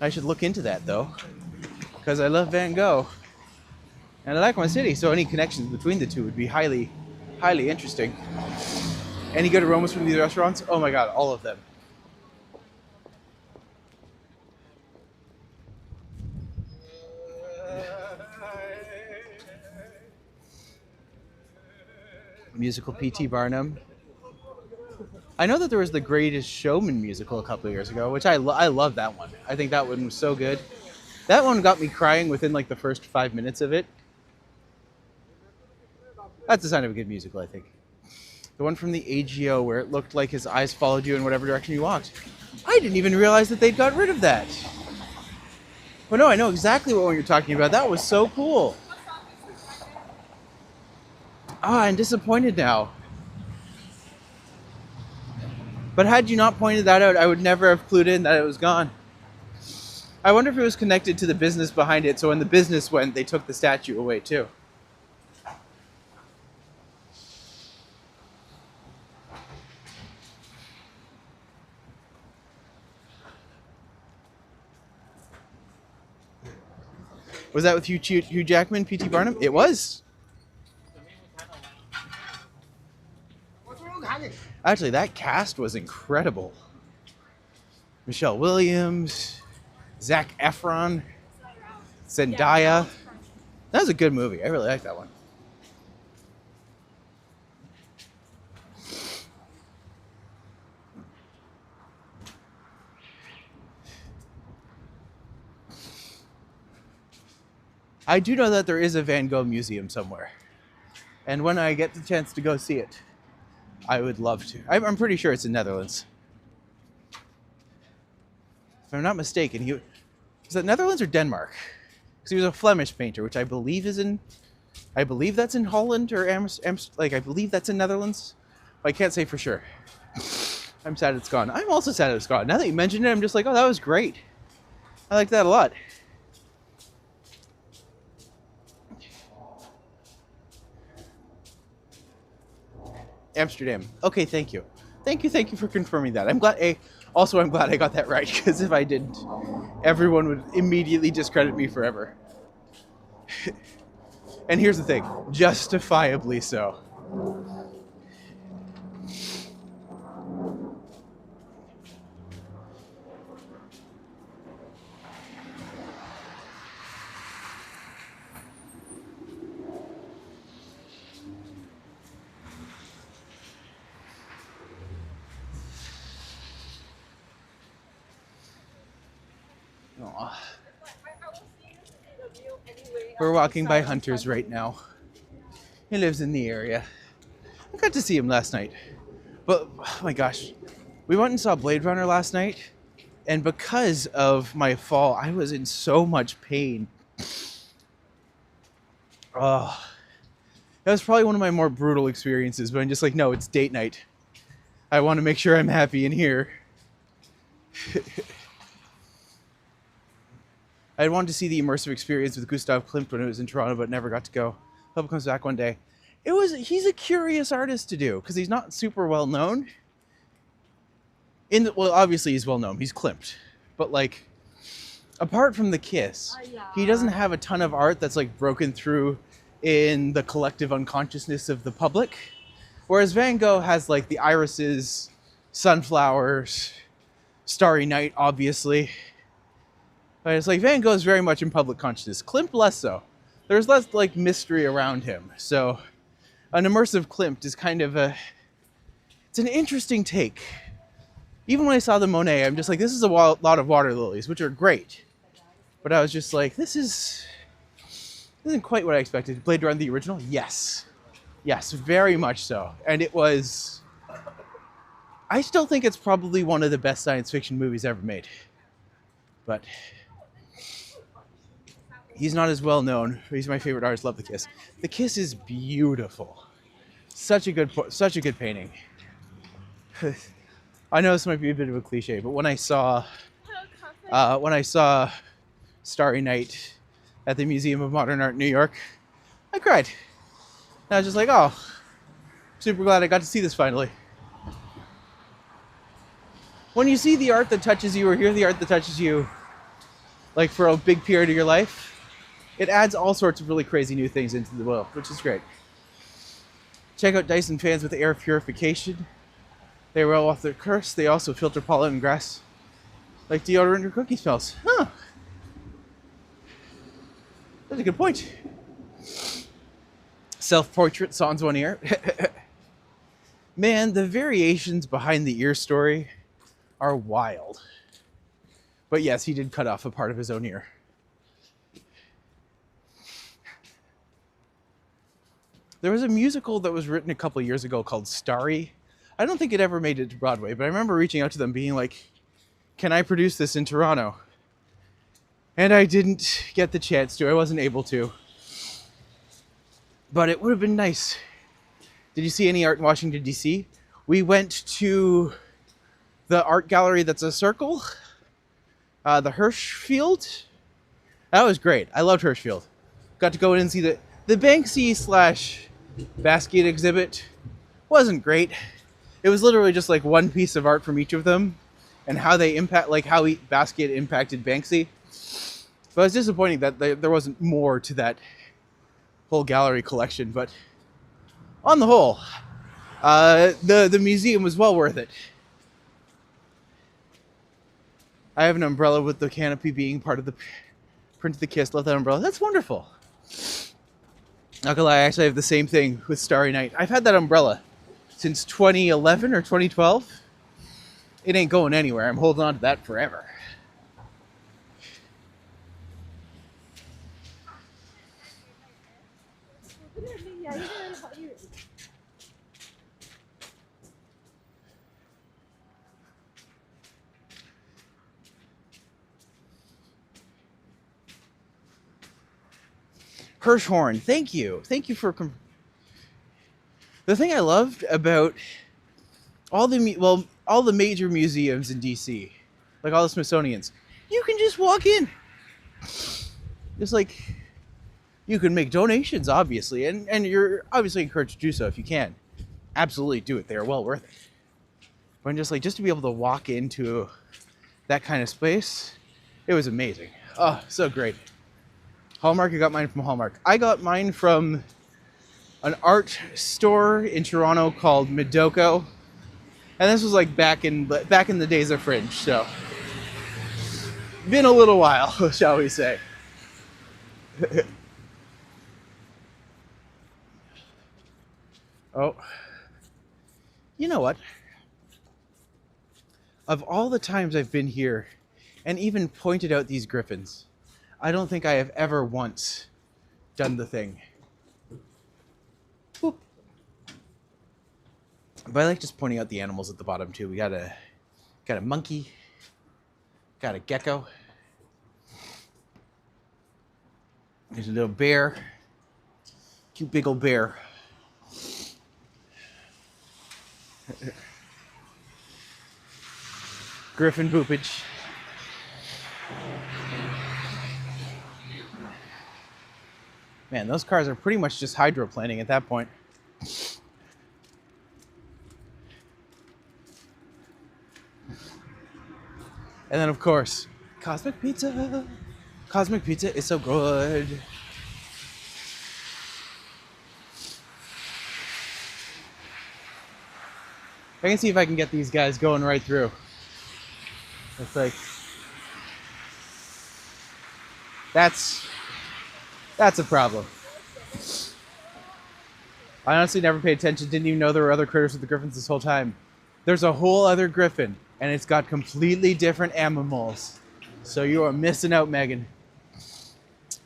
I should look into that, though, because I love Van Gogh. And I like my city, so any connections between the two would be highly, highly interesting. Any good aromas from these restaurants? Oh my god, all of them. Musical P.T. Barnum. I know that there was the Greatest Showman musical a couple of years ago, which I love that one. I think that one was so good. That one got me crying within like the first 5 minutes of it. That's a sign of a good musical, I think. The one from the AGO where it looked like his eyes followed you in whatever direction you walked. I didn't even realize that they'd got rid of that. Well, no, I know exactly what one you're talking about. That was so cool. Ah, I'm disappointed now. But had you not pointed that out, I would never have clued in that it was gone. I wonder if it was connected to the business behind it, so when the business went, they took the statue away too. Was that with Hugh Jackman, P.T. Barnum? It was. Actually, that cast was incredible. Michelle Williams, Zac Efron, Zendaya. That was a good movie. I really like that one. I do know that there is a Van Gogh museum somewhere. And when I get the chance to go see it, I would love to. I'm pretty sure it's in Netherlands. If I'm not mistaken, is that Netherlands or Denmark? Because he was a Flemish painter, which I believe is in, I believe that's in Holland or I believe that's in Netherlands. But I can't say for sure. I'm sad it's gone. I'm also sad it's gone. Now that you mentioned it, I'm just like, oh, that was great. I like that a lot. Amsterdam. Okay, thank you. Thank you for confirming that. I'm glad I got that right, because if I didn't, everyone would immediately discredit me forever. And here's the thing, justifiably so. We're walking by Hunter's right now. He lives in the area. I got to see him last night. But, oh my gosh. We went and saw Blade Runner last night. And because of my fall, I was in so much pain. Oh. That was probably one of my more brutal experiences. But I'm just like, no, it's date night. I want to make sure I'm happy in here. I wanted to see the immersive experience with Gustav Klimt when it was in Toronto, but never got to go. Hope it comes back one day. He's a curious artist to do, because he's not super well known. Well, obviously he's well known. He's Klimt. But like, apart from The Kiss, he doesn't have a ton of art that's like broken through in the collective unconsciousness of the public. Whereas Van Gogh has like the irises, sunflowers, Starry Night, obviously. But it's like Van Gogh is very much in public consciousness. Klimt less so. There's less like mystery around him. So an immersive Klimt is kind of it's an interesting take. Even when I saw the Monet, I'm just like, this is a lot of water lilies, which are great. But I was just like, this isn't quite what I expected. Blade Runner the original? Yes. Yes, very much so. And it was, I still think it's probably one of the best science fiction movies ever made. But he's not as well known. He's my favorite artist. Love The Kiss. The Kiss is beautiful. Such a good painting. I know this might be a bit of a cliche, but when I saw Starry Night at the Museum of Modern Art in New York, I cried. And I was just like, oh, super glad I got to see this finally. When you see the art that touches you or hear the art that touches you, like for a big period of your life, it adds all sorts of really crazy new things into the world, which is great. Check out Dyson fans with air purification. They roll off their curse. They also filter pollen and grass like deodorant or cookie smells. Huh. That's a good point. Self-portrait sans one ear. Man, the variations behind the ear story are wild. But yes, he did cut off a part of his own ear. There was a musical that was written a couple years ago called Starry. I don't think it ever made it to Broadway, but I remember reaching out to them being like, can I produce this in Toronto? And I didn't get the chance to. I wasn't able to. But it would have been nice. Did you see any art in Washington, D.C.? We went to the art gallery that's a circle. The Hirschfield. That was great. I loved Hirschfield. Got to go in and see the Banksy / Basquiat exhibit. Wasn't great. It was literally just like one piece of art from each of them and how they impact, like how Basquiat impacted Banksy. But it's disappointing that there wasn't more to that whole gallery collection. But on the whole, the museum was well worth it. I have an umbrella with the canopy being part of the print of the kiss. Love that umbrella. That's wonderful. Not gonna lie, I actually have the same thing with Starry Night. I've had that umbrella since 2011 or 2012. It ain't going anywhere. I'm holding on to that forever. Hirschhorn, thank you. Thank you for... The thing I loved about all the major museums in DC, like all the Smithsonians, you can just walk in. Just like, you can make donations, obviously, and you're obviously encouraged to do so if you can. Absolutely do it. They are well worth it. But I'm just like, just to be able to walk into that kind of space, it was amazing. Oh, so great. Hallmark, I got mine from Hallmark. I got mine from an art store in Toronto called Midoko. And this was like back in the days of Fringe, so been a little while, shall we say. Oh, you know what? Of all the times I've been here and even pointed out these griffins, I don't think I have ever once done the thing. Boop. But I like just pointing out the animals at the bottom too. We got a monkey, got a gecko. There's a little bear, cute big old bear. Griffin poopage. Man, those cars are pretty much just hydroplaning at that point. And then, of course, Cosmic Pizza. Cosmic Pizza is so good. I can see if I can get these guys going right through. It's like... That's a problem. I honestly never paid attention, didn't even know there were other critters with the griffins this whole time. There's a whole other griffin, and it's got completely different animals. So you are missing out, Megan.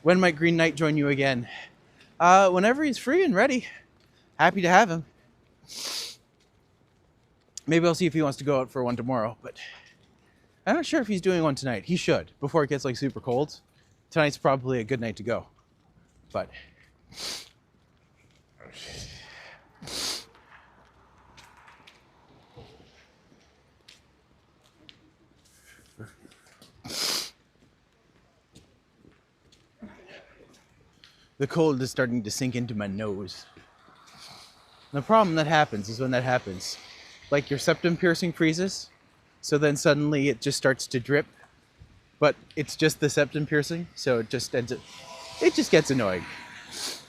When might Green Knight join you again? Whenever he's free and ready. Happy to have him. Maybe I'll see if he wants to go out for one tomorrow, but I'm not sure if he's doing one tonight. He should, before it gets like super cold. Tonight's probably a good night to go. But the cold is starting to sink into my nose. The problem that happens is when that happens, like your septum piercing freezes, so then suddenly it just starts to drip, but it's just the septum piercing, so it just gets annoying.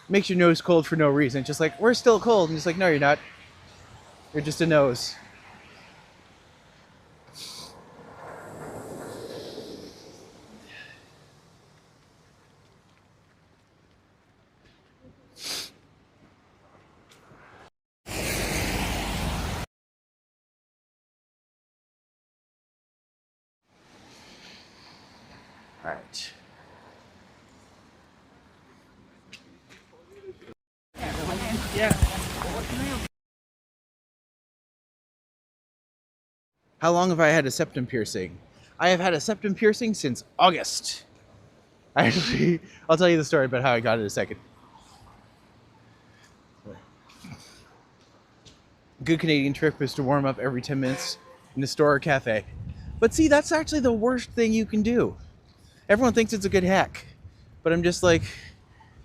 Makes your nose cold for no reason. Just like, we're still cold. And it's like, no, you're not. You're just a nose. How long have I had a septum piercing? I have had a septum piercing since August. Actually, I'll tell you the story about how I got it in a second. Good Canadian trick is to warm up every 10 minutes in a store or cafe. But see, that's actually the worst thing you can do. Everyone thinks it's a good hack. But I'm just like,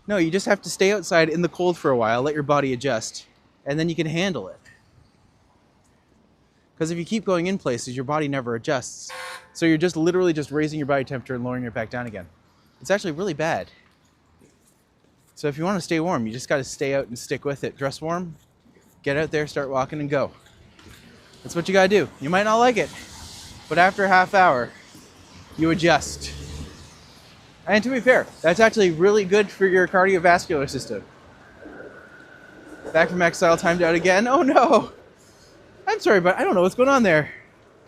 no, you just have to stay outside in the cold for a while, let your body adjust, and then you can handle it. Because if you keep going in places, your body never adjusts. So you're just literally just raising your body temperature and lowering it back down again. It's actually really bad. So if you want to stay warm, you just got to stay out and stick with it. Dress warm, get out there, start walking, and go. That's what you got to do. You might not like it, but after a half hour, you adjust. And to be fair, that's actually really good for your cardiovascular system. Back from exile, timed out again. Oh no! I'm sorry, but I don't know what's going on there.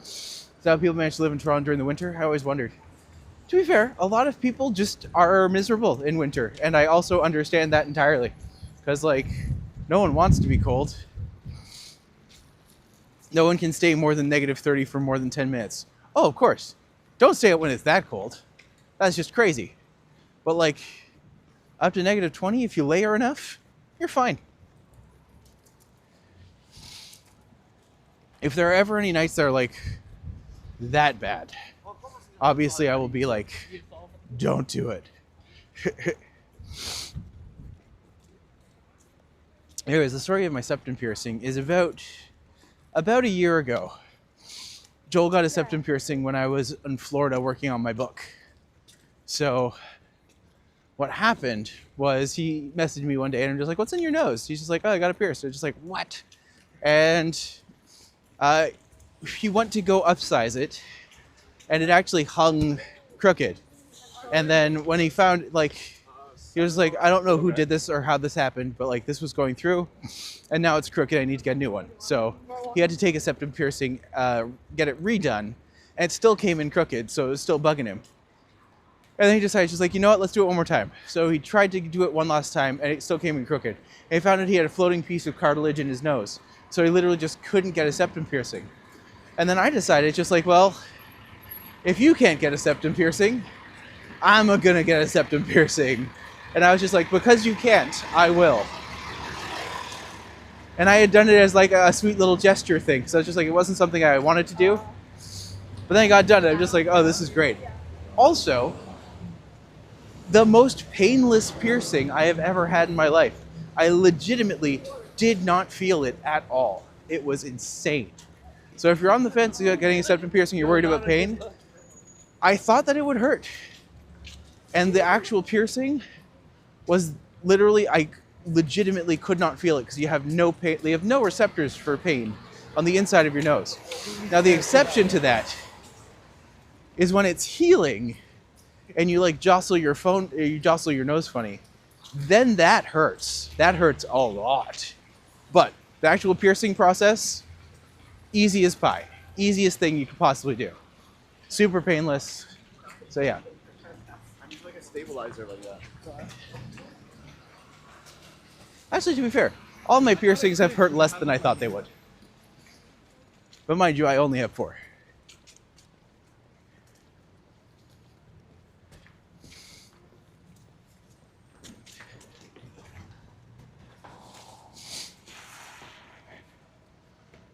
Is that how people manage to live in Toronto during the winter? I always wondered. To be fair, a lot of people just are miserable in winter, and I also understand that entirely. Because, like, no one wants to be cold. No one can stay more than -30 for more than 10 minutes. Oh, of course. Don't stay out when it's that cold. That's just crazy. But, like, up to -20, if you layer enough, you're fine. If there are ever any nights that are, like, that bad, obviously I will be like, don't do it. Anyways, the story of my septum piercing is about a year ago. Joel got a septum piercing when I was in Florida working on my book. So what happened was he messaged me one day and I'm just like, what's in your nose? He's just like, oh, I got a pierce. I was just like, what? And he went to go upsize it and it actually hung crooked. And then when he found, like, he was like, I don't know who did this or how this happened, but like this was going through and now it's crooked. I need to get a new one. So he had to take a septum piercing, get it redone, and it still came in crooked. So it was still bugging him. And then he decided, just like, you know what, let's do it one more time. So he tried to do it one last time and it still came in crooked. And he found out he had a floating piece of cartilage in his nose. So he literally just couldn't get a septum piercing. And then I decided, just like, well, if you can't get a septum piercing, I'm gonna get a septum piercing. And I was just like, because you can't, I will. And I had done it as like a sweet little gesture thing. So it's just like, it wasn't something I wanted to do. But then I got done and I'm just like, oh, this is great. Also, the most painless piercing I have ever had in my life. I legitimately did not feel it at all. It was insane. So if you're on the fence about getting a septum piercing, you're worried about pain, I thought that it would hurt. And the actual piercing was literally, I legitimately could not feel it because you have no pain, they have no receptors for pain on the inside of your nose. Now the exception to that is when it's healing and you like jostle your nose funny, then that hurts. That hurts a lot. But the actual piercing process, easy as pie. Easiest thing you could possibly do. Super painless. So yeah. I need like a stabilizer like that. Actually, to be fair, all my piercings have hurt less than I thought they would. But mind you, I only have 4.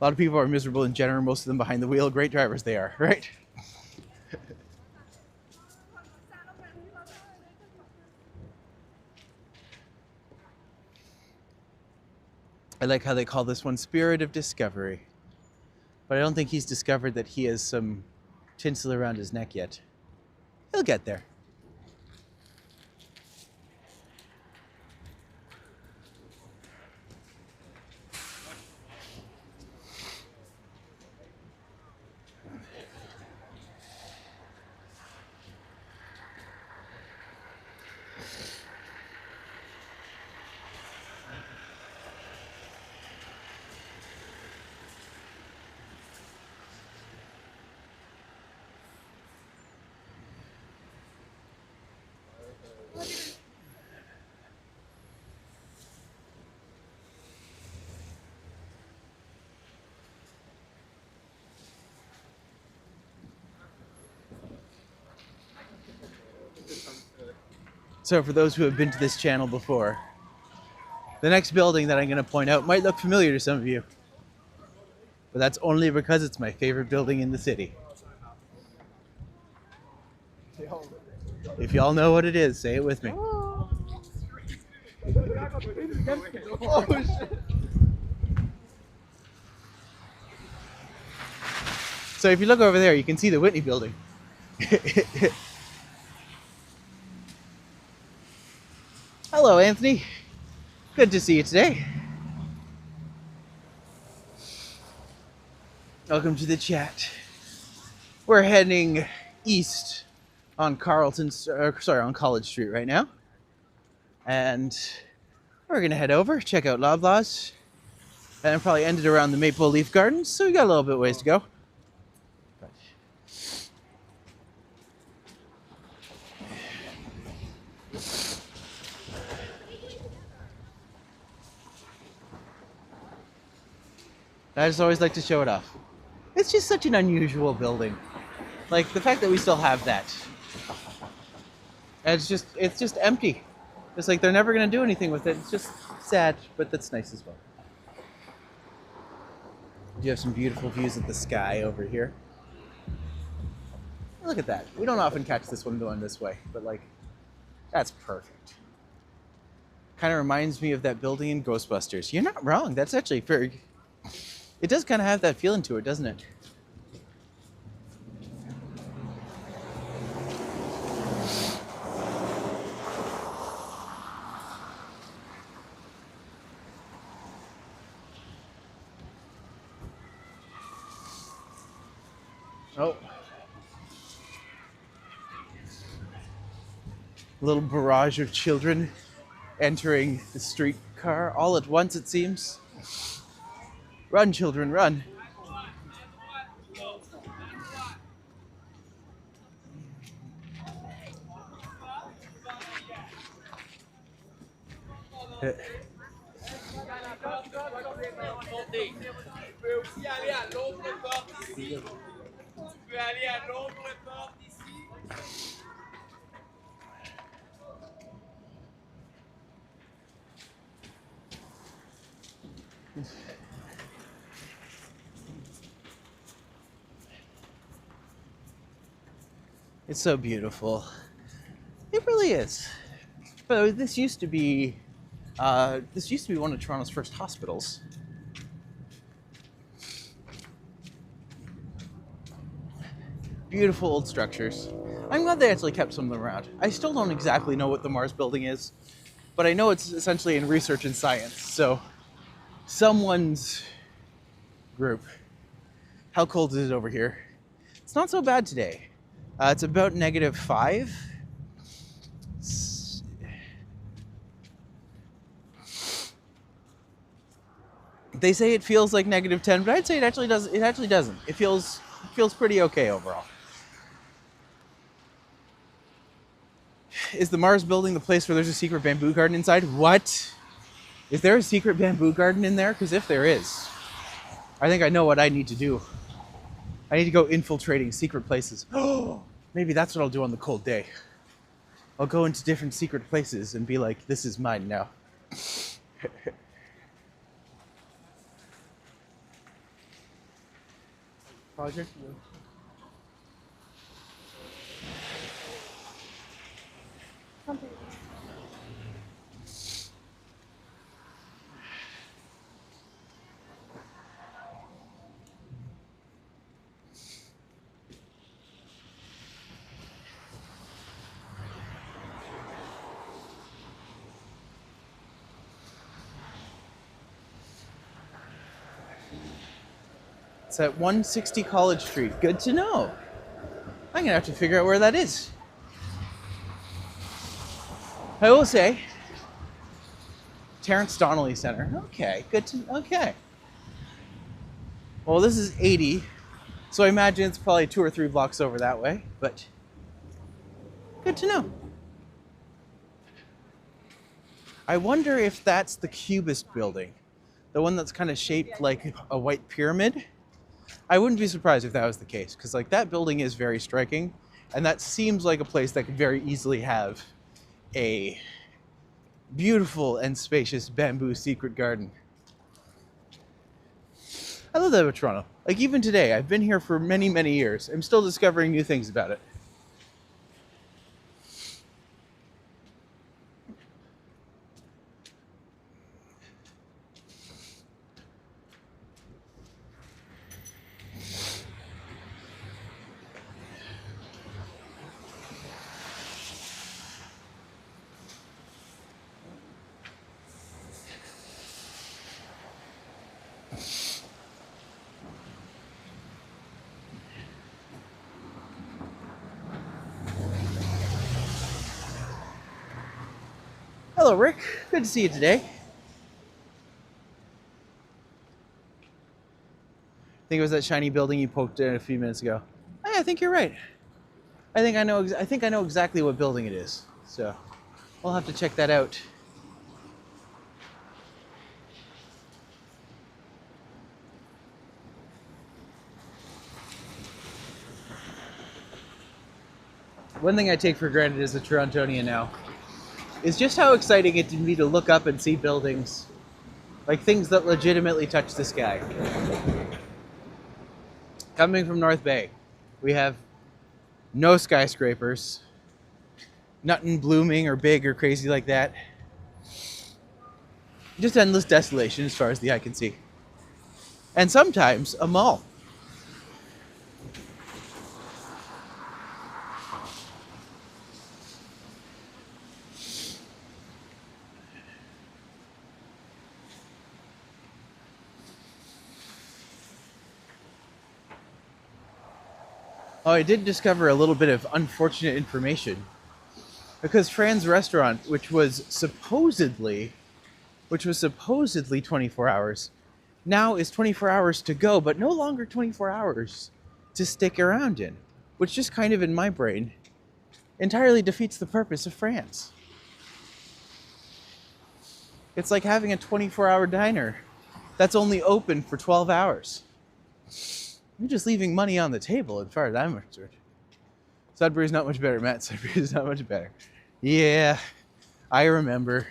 A lot of people are miserable in general, most of them behind the wheel. Great drivers they are, right? I like how they call this one Spirit of Discovery. But I don't think he's discovered that he has some tinsel around his neck yet. He'll get there. So for those who have been to this channel before, the next building that I'm going to point out might look familiar to some of you. But that's only because it's my favorite building in the city. If y'all know what it is, say it with me. So if you look over there, you can see the Whitney building. Hello, Anthony. Good to see you today. Welcome to the chat. We're heading east on on College Street right now. And we're gonna head over, check out Loblaws, and then probably end it around the Maple Leaf Gardens, so we got a little bit ways to go. I just always like to show it off. It's just such an unusual building. Like the fact that we still have that. And it's just empty. It's like they're never gonna do anything with it. It's just sad, but that's nice as well. You have some beautiful views of the sky over here. Look at that. We don't often catch this one going this way, but like, that's perfect. Kind of reminds me of that building in Ghostbusters. You're not wrong. That's actually very... It does kind of have that feeling to it, doesn't it? Oh. A little barrage of children entering the streetcar all at once, it seems. Run, children, run. It's so beautiful. It really is. But this used to be one of Toronto's first hospitals. Beautiful old structures. I'm glad they actually kept some of them around. I still don't exactly know what the Mars building is, but I know it's essentially in research and science. So someone's group. How cold is it over here? It's not so bad today. It's about -5. They say it feels like -10, but I'd say it actually doesn't. It actually doesn't. It feels pretty okay overall. Is the Mars building the place where there's a secret bamboo garden inside? What? Is there a secret bamboo garden in there? Because if there is, I think I know what I need to do. I need to go infiltrating secret places. Oh, maybe that's what I'll do on the cold day. I'll go into different secret places and be like, this is mine now. Roger? It's at 160 College Street. Good to know. I'm gonna have to figure out where that is. I will say, Terrence Donnelly Center. Okay, good to, okay. Well, this is 80, so I imagine it's probably 2 or 3 blocks over that way, but good to know. I wonder if that's the Cubist building, the one that's kind of shaped like a white pyramid. I wouldn't be surprised if that was the case, because like that building is very striking, and that seems like a place that could very easily have a beautiful and spacious bamboo secret garden. I love that about Toronto. Like, even today, I've been here for many, many years. I'm still discovering new things about it. Hello, Rick. Good to see you today. I think it was that shiny building you poked in a few minutes ago. Hey, I think you're right. I think I know exactly what building it is. So we'll have to check that out. One thing I take for granted as a Torontonian now is just how exciting it can be to look up and see buildings, like things that legitimately touch the sky. Coming from North Bay, we have no skyscrapers, nothing blooming or big or crazy like that. Just endless desolation as far as the eye can see. And sometimes a mall. Oh, I did discover a little bit of unfortunate information. Because Fran's restaurant, which was supposedly 24 hours, now is 24 hours to go, but no longer 24 hours to stick around in. Which just kind of, in my brain, entirely defeats the purpose of Fran's. It's like having a 24-hour diner that's only open for 12 hours. You're just leaving money on the table, as far as I'm concerned. Sudbury's not much better, Matt. Sudbury's not much better. Yeah, I remember.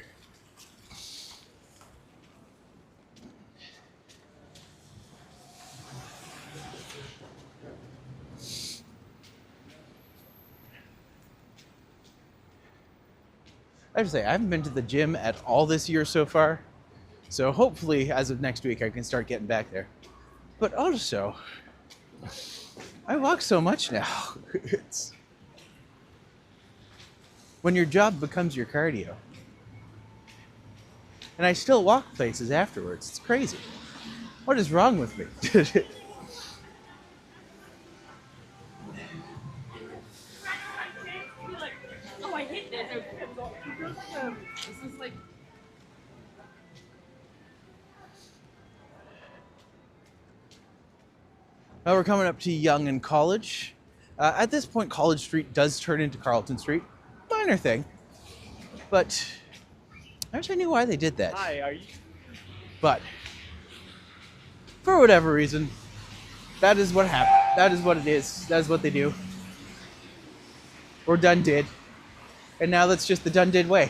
I have to say, I haven't been to the gym at all this year so far. So hopefully, as of next week, I can start getting back there. But also, I walk so much now. It's when your job becomes your cardio. And I still walk places afterwards. It's crazy. What is wrong with me? Oh, I hate this. This is like. Well, we're coming up to Yonge and College. At this point, College Street does turn into Carlton Street. Minor thing. But I wish I knew why they did that. Hi, are you? But for whatever reason, that is what happened. That is what it is. That is what they do. Or done did. And now that's just the done did way.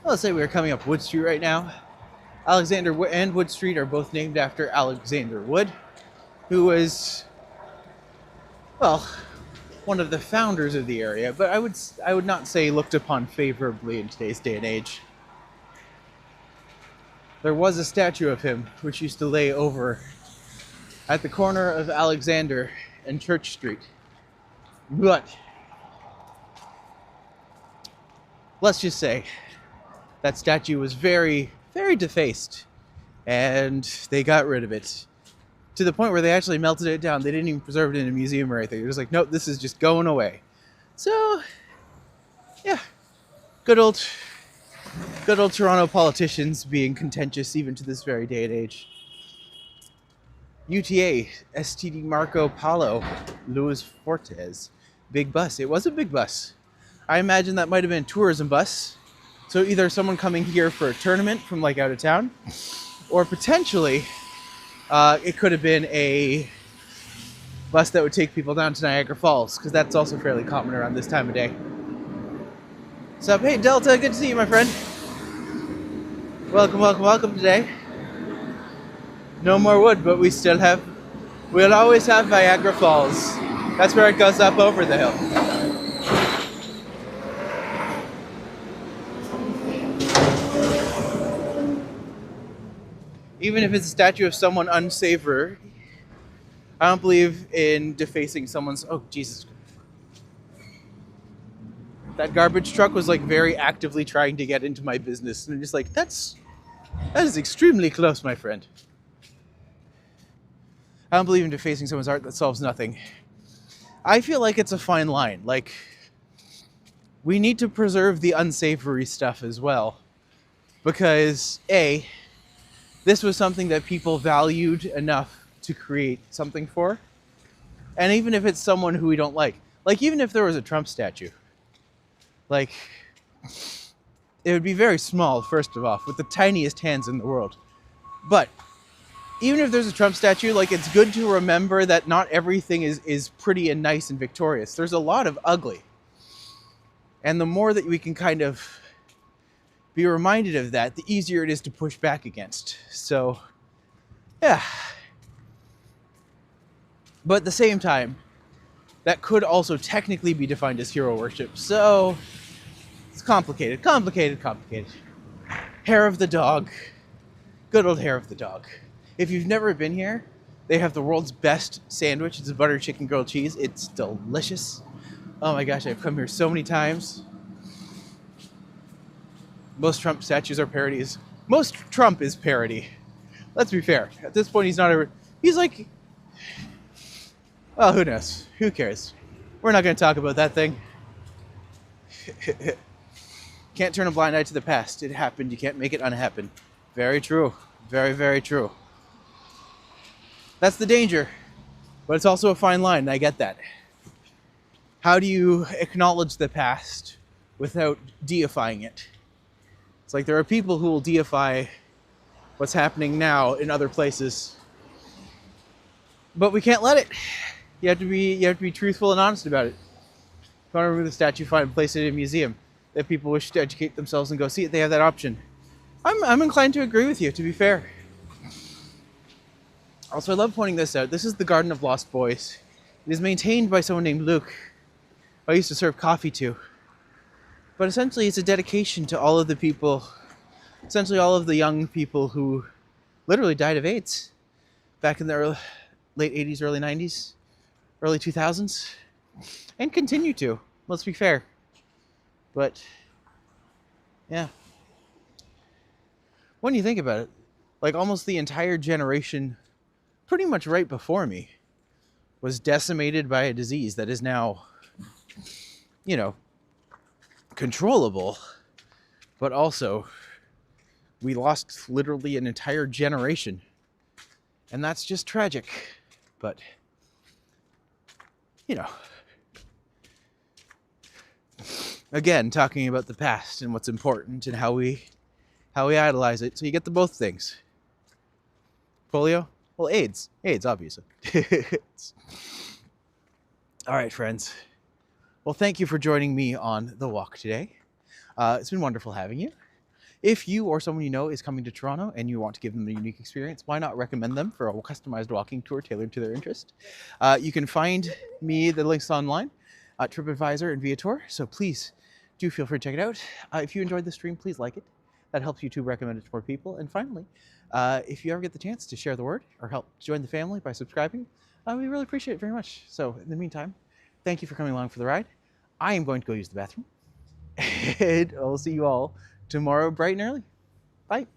Well, let's say we're coming up Wood Street right now. Alexander and Wood Street are both named after Alexander Wood, who was, well, one of the founders of the area, but I would not say looked upon favorably in today's day and age. There was a statue of him which used to lay over at the corner of Alexander and Church Street. But let's just say that statue was very, very defaced, and they got rid of it to the point where they actually melted it down. They didn't even preserve it in a museum or anything. They're just like, nope, this is just going away. So, yeah, good old Toronto politicians being contentious even to this very day and age. UTA, STD Marco Polo, Luis Fortes, big bus. It was a big bus. I imagine that might have been a tourism bus. So either someone coming here for a tournament from like out of town, or potentially it could have been a bus that would take people down to Niagara Falls, because that's also fairly common around this time of day. So, hey Delta, good to see you, my friend. Welcome, welcome, welcome today. No more wood, but we'll always have Niagara Falls. That's where it goes up over the hill. Even if it's a statue of someone unsavory, I don't believe in defacing someone's... Oh, Jesus. That garbage truck was like very actively trying to get into my business. And I'm just like, that is extremely close, my friend. I don't believe in defacing someone's art. That solves nothing. I feel like it's a fine line. Like, we need to preserve the unsavory stuff as well. Because, A, this was something that people valued enough to create something for. And even if it's someone who we don't like even if there was a Trump statue, like, it would be very small, first of all, with the tiniest hands in the world. But even if there's a Trump statue, like, it's good to remember that not everything is pretty and nice and victorious. There's a lot of ugly. And the more that we can kind of be reminded of that, the easier it is to push back against. So, yeah. But at the same time, that could also technically be defined as hero worship. So, it's complicated. Hair of the dog. Good old hair of the dog. If you've never been here, they have the world's best sandwich. It's a butter chicken grilled cheese. It's delicious. Oh my gosh, I've come here so many times. Most Trump statues are parodies. Most Trump is parody. Let's be fair. At this point, he's like, well, who knows? Who cares? We're not going to talk about that thing. Can't turn a blind eye to the past. It happened. You can't make it unhappen. Very true. Very, very true. That's the danger. But it's also a fine line, and I get that. How do you acknowledge the past without deifying it? It's like there are people who will deify what's happening now in other places. But we can't let it. You have to be truthful and honest about it. If you want to remove the statue, fine, and place it in a museum. If people wish to educate themselves and go see it, they have that option. I'm inclined to agree with you, to be fair. Also, I love pointing this out. This is the Garden of Lost Boys. It is maintained by someone named Luke, who I used to serve coffee to. But essentially, it's a dedication to all of the people, essentially all of the young people who literally died of AIDS back in the late 80s, early 90s, early 2000s, and continue to. Let's be fair. But, yeah. When you think about it, like almost the entire generation, pretty much right before me, was decimated by a disease that is now, controllable, but also we lost literally an entire generation, and that's just tragic. But again, talking about the past and what's important and how we idolize it, so you get the both things. Polio? Well, AIDS, obviously. All right, friends. Well, thank you for joining me on the walk today. It's been wonderful having you. If you or someone you know is coming to Toronto and you want to give them a unique experience, why not recommend them for a customized walking tour tailored to their interest? You can find the links online at TRIPADVISOR and VIATOR, so please do feel free to check it out. If you enjoyed the stream, please like it. That helps YouTube recommend it to more people. And finally, if you ever get the chance to share the word or help join the family by subscribing, we really appreciate it very much. So in the meantime, thank you for coming along for the ride. I am going to go use the bathroom. And I'll see you all tomorrow bright and early. Bye.